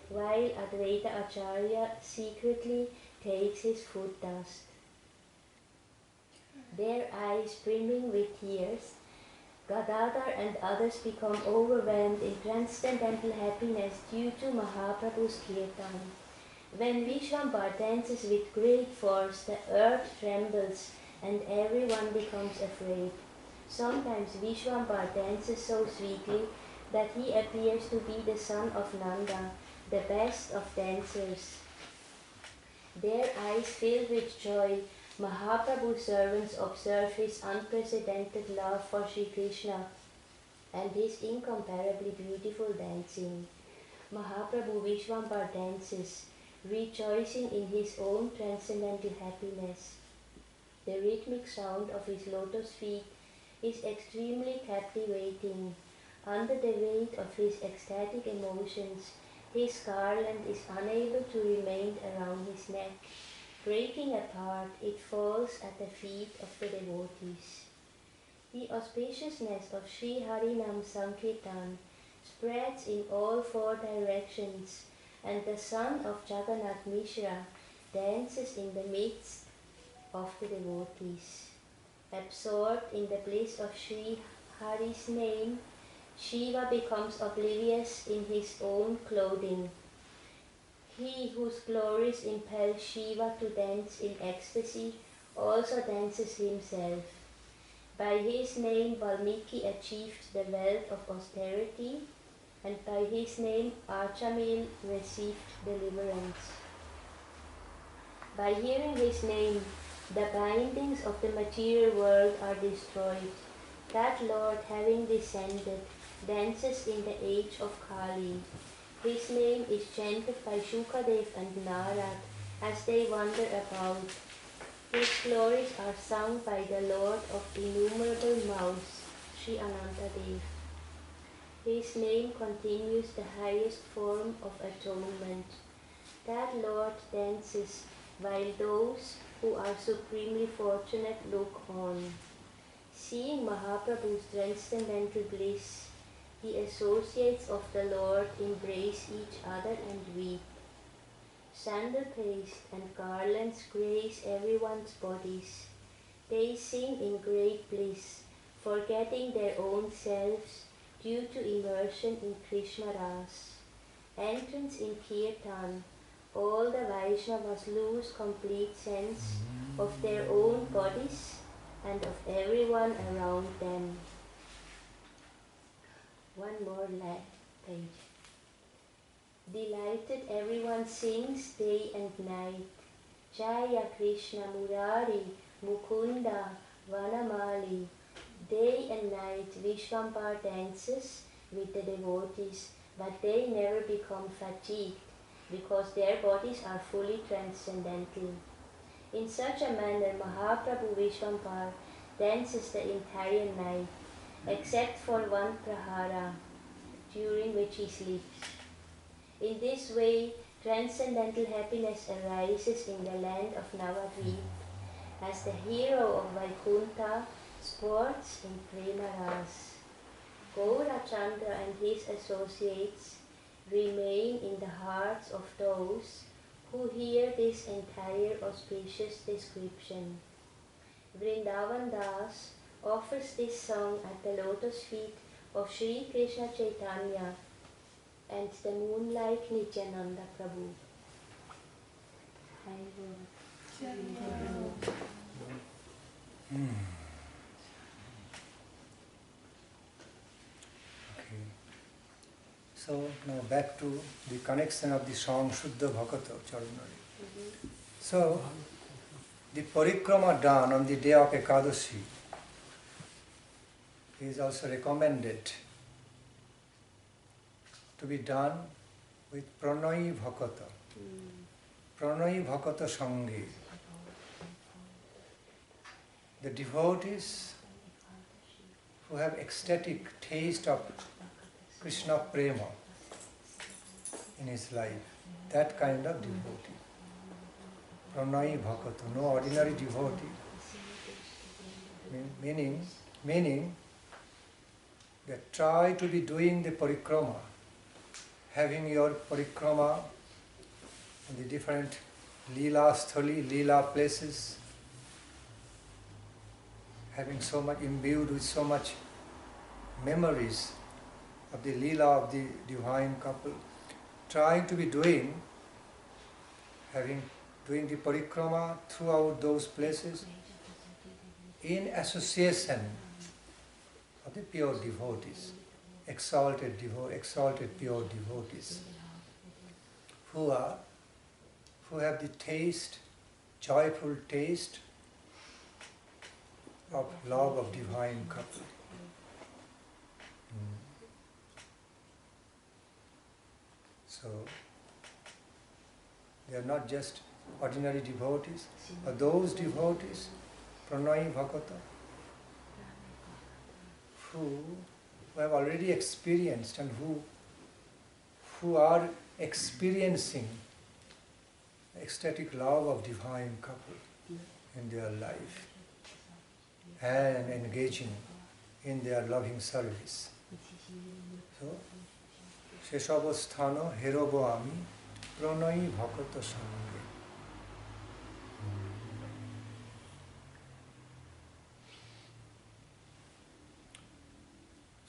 while Advaita Acharya secretly takes his foot dust. Their eyes brimming with tears, Gadadhar and others become overwhelmed in transcendental happiness due to Mahaprabhu's Kirtan. When Vishwambar dances with great force, the earth trembles and everyone becomes afraid. Sometimes Vishwambar dances so sweetly that he appears to be the son of Nanda, the best of dancers. Their eyes filled with joy, Mahaprabhu's servants observe his unprecedented love for Sri Kṛṣṇa and his incomparably beautiful dancing. Mahaprabhu Vishwambar dances, rejoicing in his own transcendental happiness. The rhythmic sound of his lotus feet is extremely captivating. Under the weight of his ecstatic emotions, his garland is unable to remain around his neck. Breaking apart, it falls at the feet of the devotees. The auspiciousness of Sri Harinam Sankirtan spreads in all four directions, and the son of Jagannath Mishra dances in the midst of the devotees. Absorbed in the bliss of Sri Hari's name, Shiva becomes oblivious in his own clothing. He whose glories impel Shiva to dance in ecstasy also dances himself. By his name Valmiki achieved the wealth of austerity, and by his name Archamil received deliverance. By hearing his name, the bindings of the material world are destroyed. That Lord, having descended, dances in the age of Kali. His name is chanted by Shukadev and Narad as they wander about. His glories are sung by the Lord of innumerable mouths, Sri Anantadev. His name continues the highest form of atonement. That Lord dances while those who are supremely fortunate look on. Seeing Mahaprabhu's transcendental bliss, the associates of the Lord embrace each other and weep. Sandal paste and garlands grace everyone's bodies. They sing in great bliss, forgetting their own selves due to immersion in Krishna Ras. Entrance in Kirtan, all the Vaishnavas lose complete sense of their own bodies and of everyone around them. One more page. Delighted everyone sings day and night. Jaya Krishna Murari Mukunda Vanamali. Day and night Vishwambar dances with the devotees, but they never become fatigued because their bodies are fully transcendental. In such a manner, Mahaprabhu Vishwambar dances the entire night, except for one prahara, during which he sleeps. In this way, transcendental happiness arises in the land of Navadvip, as the hero of Vaikuntha sports in Prema Ras. Gaurachandra and his associates remain in the hearts of those who hear this entire auspicious description. Vrindavan Das offers this song at the lotus feet of Sri Krishna Chaitanya and the moonlight Nityananda Prabhu. So now back to the connection of the song Shuddha Bhakata Charanari. So the parikrama done on the day of Ekādaśī is also recommended to be done with Pranayi Bhakata. Pranayi Bhakata Sange. The devotees who have ecstatic taste of Krishna Prema in his life, that kind of devotee. Pranayi Bhakata, no ordinary devotee. Meaning that try to be doing the parikrama, having your parikrama in the different Leela Sthali, Leela places, having so much imbued with so much memories of the Leela of the divine couple, trying to be doing the parikrama throughout those places in association of the pure devotees, exalted pure devotees, who have the taste, joyful taste of love of divine couple. So they are not just ordinary devotees, but those devotees, Pranayi Bhakata, who have already experienced and who are experiencing ecstatic love of divine couple in their life and engaging in their loving service. So, Sheshavasthana Herobo Ami pranai bhakata sange.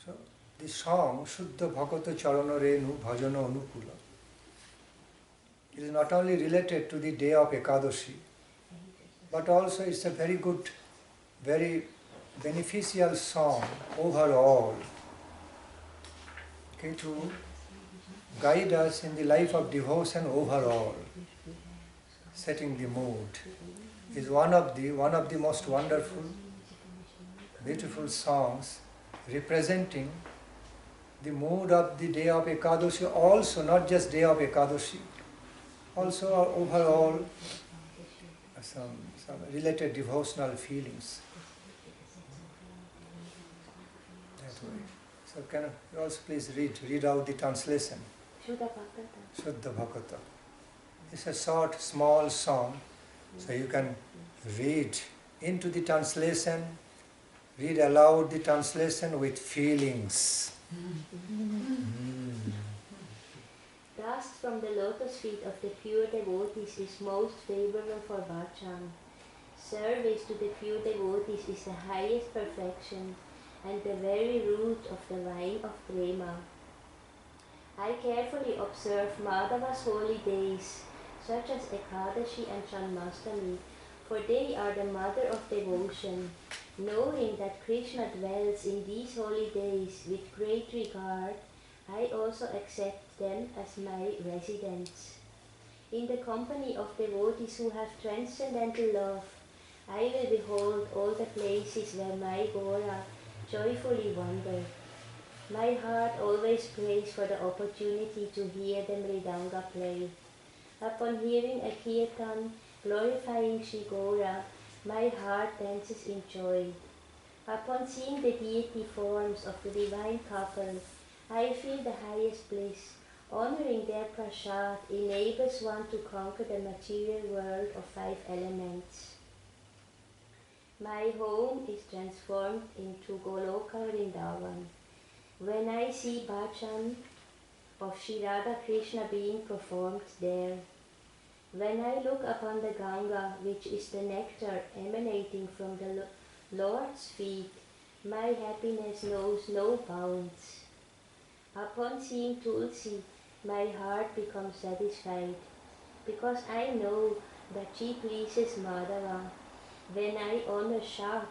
So, the song Shuddha Bhakata Charana Renu Bhajana Anukula is not only related to the day of Ekādaśī, but also it's a very good, very beneficial song overall, okay, to guide us in the life of devotion overall, setting the mood. Is one of the most wonderful, beautiful songs representing the mood of the day of Ekādaśī, also not just day of Ekādaśī, also overall some related devotional feelings. That way. So can you also please read out the translation? Shuddha Bhakata. It's a short, small song, so you can read into the translation, read aloud the translation with feelings. Dust from the lotus feet of the pure devotees is most favorable for bhajan. Service to the pure devotees is the highest perfection and the very root of the wine of prema. I carefully observe Madhava's holy days, such as Ekādaśī and Janmashtami, for they are the mother of devotion. Knowing that Kṛṣṇa dwells in these holy days with great regard, I also accept them as my residents. In the company of devotees who have transcendental love, I will behold all the places where my Gora joyfully wander. My heart always prays for the opportunity to hear the mridanga play. Upon hearing a kirtan glorifying Sri Gora, my heart dances in joy. Upon seeing the deity forms of the divine couple, I feel the highest bliss. Honoring their prasad enables one to conquer the material world of 5 elements. My home is transformed into Goloka Vrindavan. When I see bhajan of Sri Radha Krishna being performed there, when I look upon the Ganga, which is the nectar emanating from the Lord's feet, my happiness knows no bounds. Upon seeing Tulsi, my heart becomes satisfied, because I know that she pleases Madhava. When I honor Shak,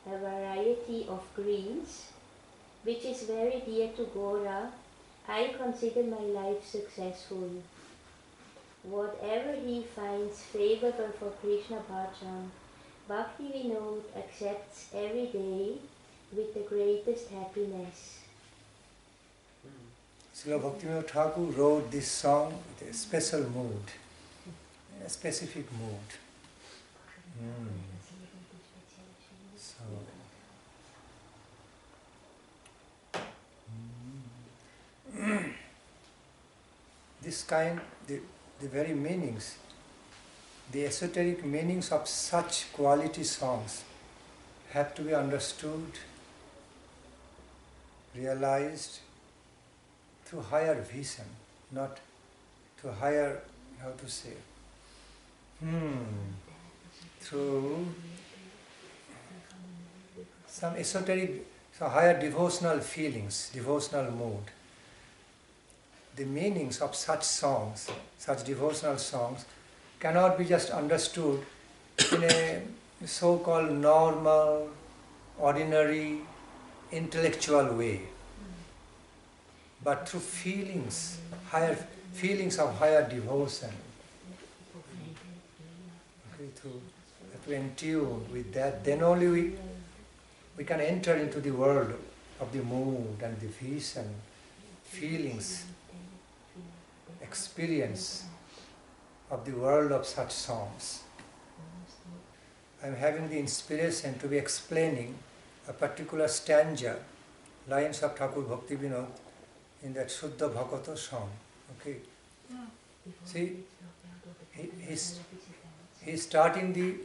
a variety of greens, which is very dear to Gora, I consider my life successful. Whatever he finds favorable for Krishna Bhajan, Bhakti Vinod accepts every day with the greatest happiness. Srila Bhaktivinoda Thakur wrote this song with a special mood, a specific mood. This kind, the very meanings, the esoteric meanings of such quality songs have to be understood, realized through higher vision, not to higher, how to say, through some esoteric, some higher devotional feelings, devotional mood. The meanings of such songs, such devotional songs, cannot be just understood in a so-called normal, ordinary, intellectual way, but through feelings, higher feelings of higher devotion. Okay, to in tune with that, then only we can enter into the world of the mood and the vision, feelings, experience of the world of such songs. I am having the inspiration to be explaining a particular stanza, lines of Thakur Bhakti Vinod in that Shuddha Bhakata song. Okay. See, he's starting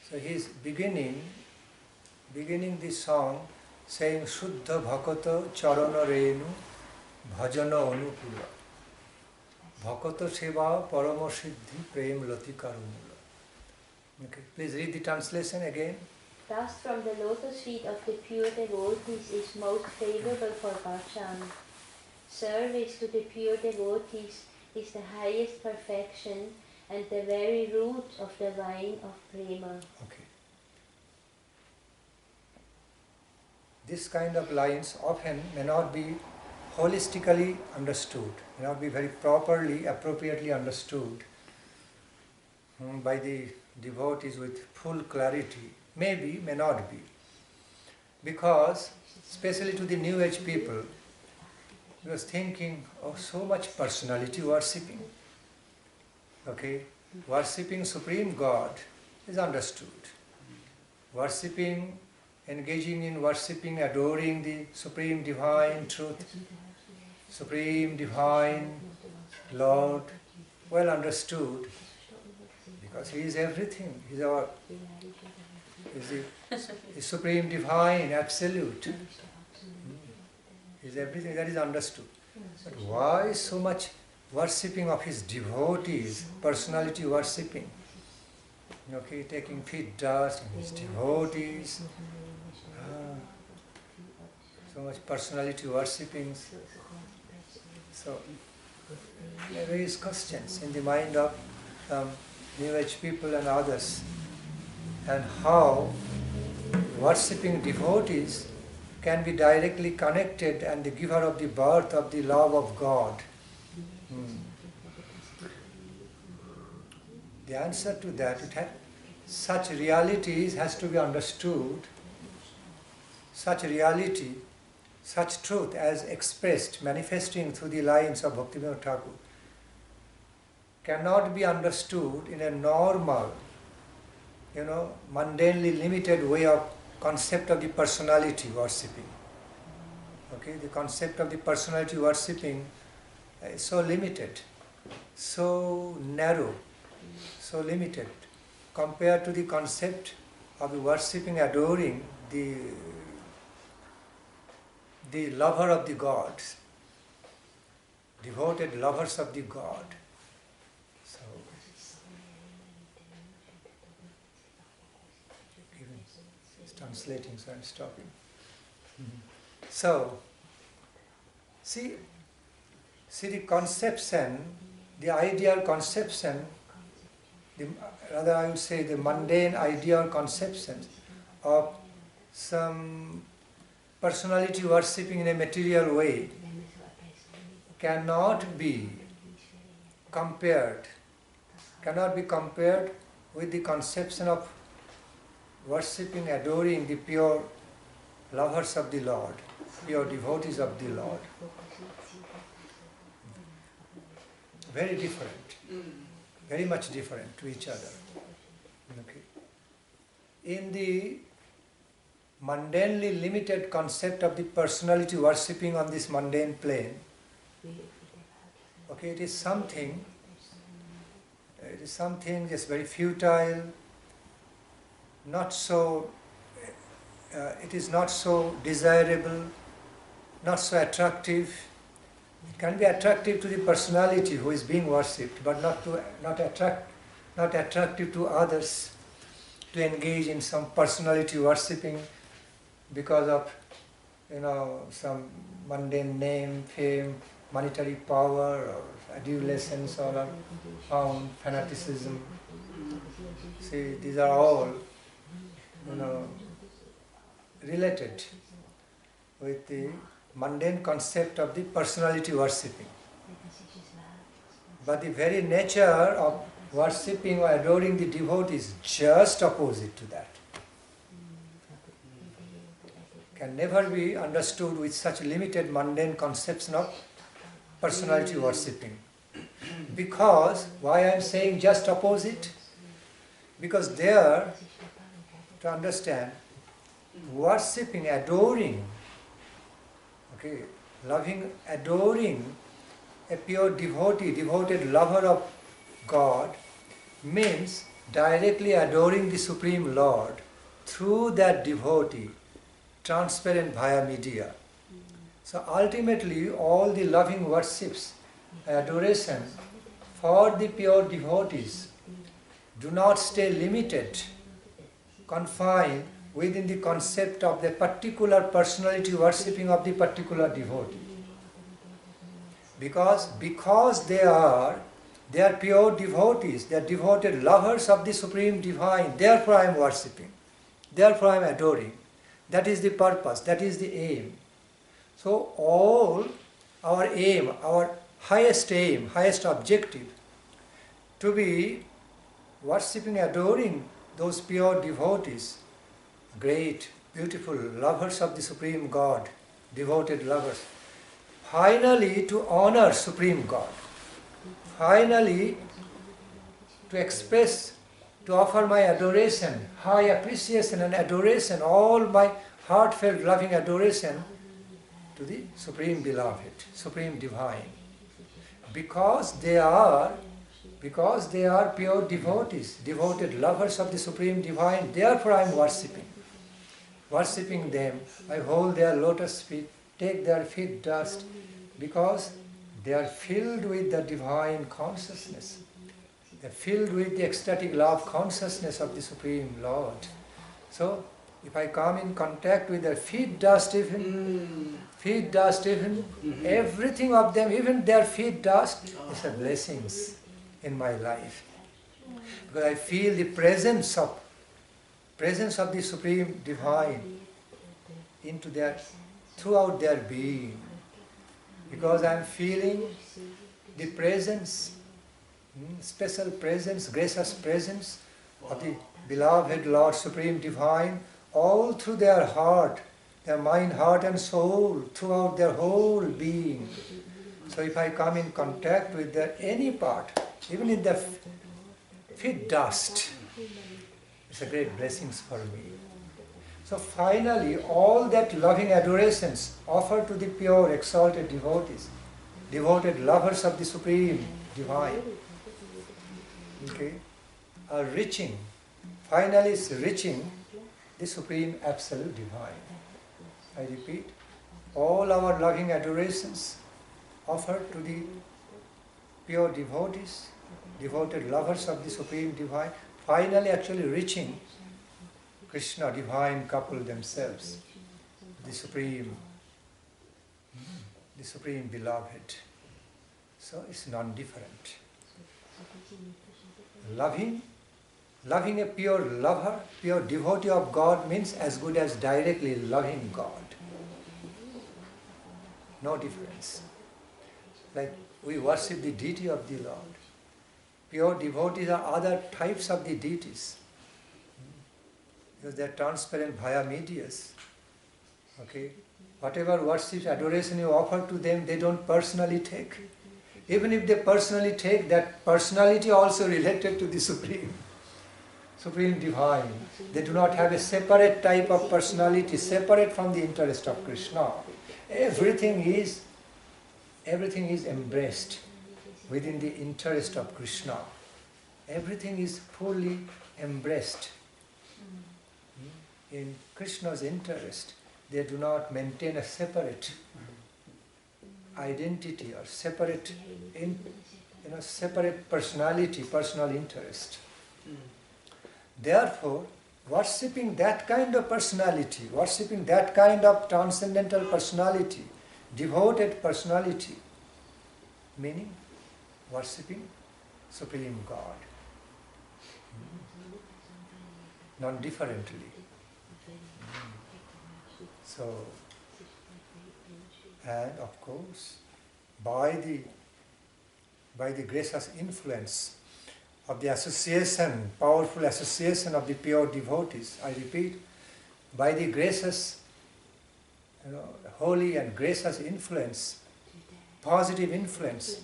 so he's beginning this song saying Shuddha Bhakata Charana Renu Bhajana Anukula. Bhakata Seva Parama Siddhi Prem Lati Karumula. Okay, please read the translation again. Thus from the lotus feet of the pure devotees is most favorable for bhajan. Service to the pure devotees is the highest perfection and the very root of the vine of prema. Okay. This kind of lines often may not be holistically understood, may not be very properly, appropriately understood by the devotees with full clarity. Maybe, may not be. Because, especially to the New Age people, he was thinking of so much personality worshipping. Okay? Worshipping Supreme God is understood. Worshipping, engaging in worshipping, adoring the Supreme Divine Truth, Supreme Divine Lord, well understood, because He is everything. He is the Supreme Divine, Absolute. He is everything, that is understood. But why so much worshipping of His devotees, personality worshipping? Okay, taking feet dust and His devotees. So much personality worshipping. So, there raise questions in the mind of New Age people and others, and how worshipping devotees can be directly connected and the giver of the birth of the love of God. The answer to that, such realities has to be understood. Such reality, such truth as expressed, manifesting through the lines of Bhaktivinoda Thakur, cannot be understood in a normal, mundanely limited way of concept of the personality worshipping. Okay, the concept of the personality worshipping is so limited, so narrow, so limited, compared to the concept of the worshipping, adoring the lover of the gods, devoted lovers of the God. So, it's translating, so I'm stopping. So, see the conception, the ideal conception, rather I would say the mundane ideal conception of some personality worshipping in a material way cannot be compared with the conception of worshipping, adoring the pure lovers of the Lord, pure devotees of the Lord. Very different, very much different to each other. Okay. In the mundanely limited concept of the personality worshipping on this mundane plane, okay, it is something just very futile, it is not so desirable, not so attractive. It can be attractive to the personality who is being worshipped, but not attractive to others to engage in some personality worshipping because of some mundane name, fame, monetary power, or adulation, or found fanaticism. See, these are all related with the mundane concept of the personality worshipping. But the very nature of worshipping or adoring the devotee is just opposite to that. Can never be understood with such limited mundane conception of personality worshipping. Because, why I am saying just opposite? Because there, to understand, worshipping, adoring, loving, adoring a pure devotee, devoted lover of God, means directly adoring the Supreme Lord through that devotee, transparent via media. So ultimately all the loving worships, adoration for the pure devotees, do not stay limited, confined within the concept of the particular personality worshipping of the particular devotee. Because they are pure devotees, they are devoted lovers of the Supreme Divine, therefore I am worshipping, therefore I am adoring. That is the purpose, that is the aim. So all our aim, our highest aim, highest objective, to be worshipping, adoring those pure devotees, great, beautiful lovers of the Supreme God, devoted lovers. Finally, to honor Supreme God. Finally, to express, to offer my adoration, high appreciation and adoration, all my heartfelt loving adoration to the Supreme Beloved, Supreme Divine. Because they are pure devotees, devoted lovers of the Supreme Divine, therefore I am worshipping. Worshipping them, I hold their lotus feet, take their feet dust, because they are filled with the divine consciousness. They are filled with the ecstatic love consciousness of the Supreme Lord. So, if I come in contact with their feet dust even, everything of them, even their feet dust, is a blessings in my life. Because I feel the presence of the Supreme Divine throughout their being. Because I am feeling the presence, special presence, gracious presence of the beloved Lord Supreme Divine all through their heart, their mind, heart and soul, throughout their whole being. So if I come in contact with their any part, even in the feet dust, it's a great blessings for me. So finally, all that loving adorations offered to the pure, exalted devotees, devoted lovers of the Supreme Divine, are reaching, finally is reaching the Supreme Absolute Divine. I repeat, all our loving adorations offered to the pure devotees, devoted lovers of the Supreme Divine, finally actually reaching Kṛṣṇa, divine couple themselves, the Supreme Beloved. So it's non-different. Loving a pure lover, pure devotee of God means as good as directly loving God. No difference. Like we worship the deity of the Lord. Pure devotees are other types of the deities. Because they are transparent via medias. Whatever worship, adoration you offer to them, they don't personally take. Even if they personally take, that personality also related to the Supreme Divine. They do not have a separate type of personality, separate from the interest of Kṛṣṇa. Everything is embraced within the interest of Kṛṣṇa. Everything is fully embraced in Kṛṣṇa's interest. They do not maintain a separate identity or separate personality, personal interest. Therefore, worshipping that kind of personality, worshipping that kind of transcendental personality, devoted personality, meaning worshipping Supreme God, non-differently. So, and of course, by the gracious influence of the association, powerful association of the pure devotees, I repeat, by the gracious, holy and gracious influence, positive influence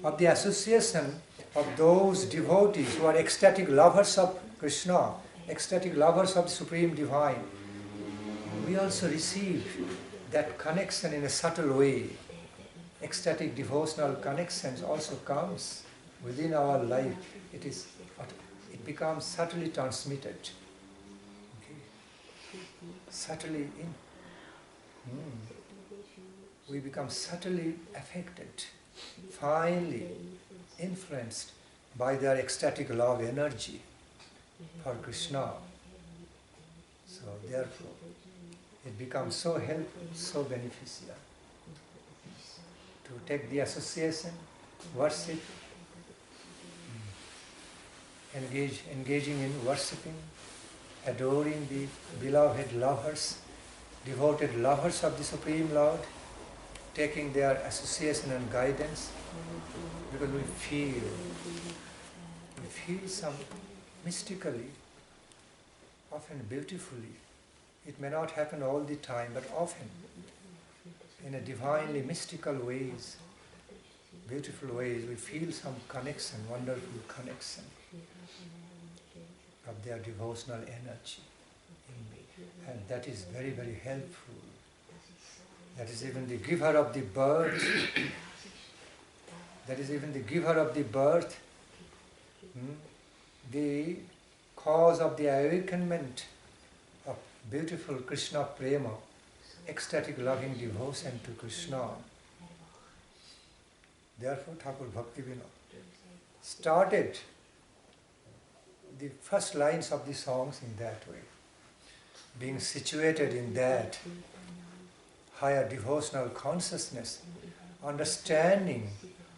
of the association of those devotees who are ecstatic lovers of Kṛṣṇa, ecstatic lovers of the Supreme Divine, we also receive that connection in a subtle way. Ecstatic devotional connections also comes within our life. It becomes subtly transmitted. Subtly we become subtly affected. Finally, influenced by their ecstatic love energy for Kṛṣṇa. So therefore, it becomes so helpful, so beneficial to take the association, worship, engaging in worshipping, adoring the beloved lovers, devoted lovers of the Supreme Lord, taking their association and guidance, because we feel some mystically, often beautifully. It may not happen all the time, but often in a divinely mystical ways, beautiful ways, we feel some connection, wonderful connection of their devotional energy. And that is very, very helpful. That is even the giver of the birth. That is even the giver of the birth. The cause of the awakenment of beautiful Krishna prema, ecstatic loving devotion to Krishna. Therefore, Thakur Bhaktivinoda started the first lines of the songs in that way, being situated in that higher devotional consciousness, understanding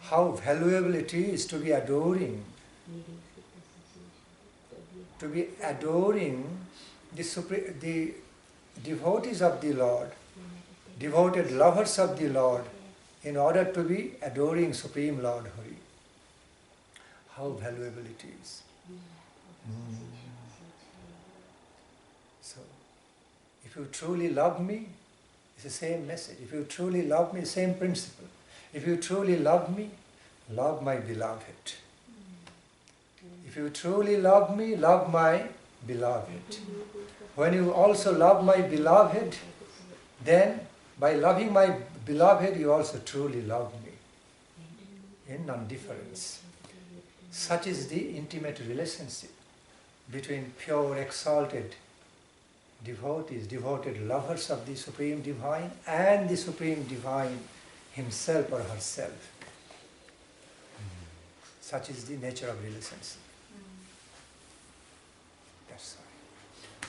how valuable it is to be adoring the devotees of the Lord, devoted lovers of the Lord, in order to be adoring Supreme Lord Hari. How valuable it is. So, if you truly love me, it's the same message. If you truly love me, same principle. If you truly love me, love my beloved. If you truly love me, love my beloved. When you also love my beloved, then by loving my beloved, you also truly love me in non-difference. Such is the intimate relationship between pure, exalted devotees, devoted lovers of the Supreme Divine, and the Supreme Divine himself or herself. Such is the nature of relationship.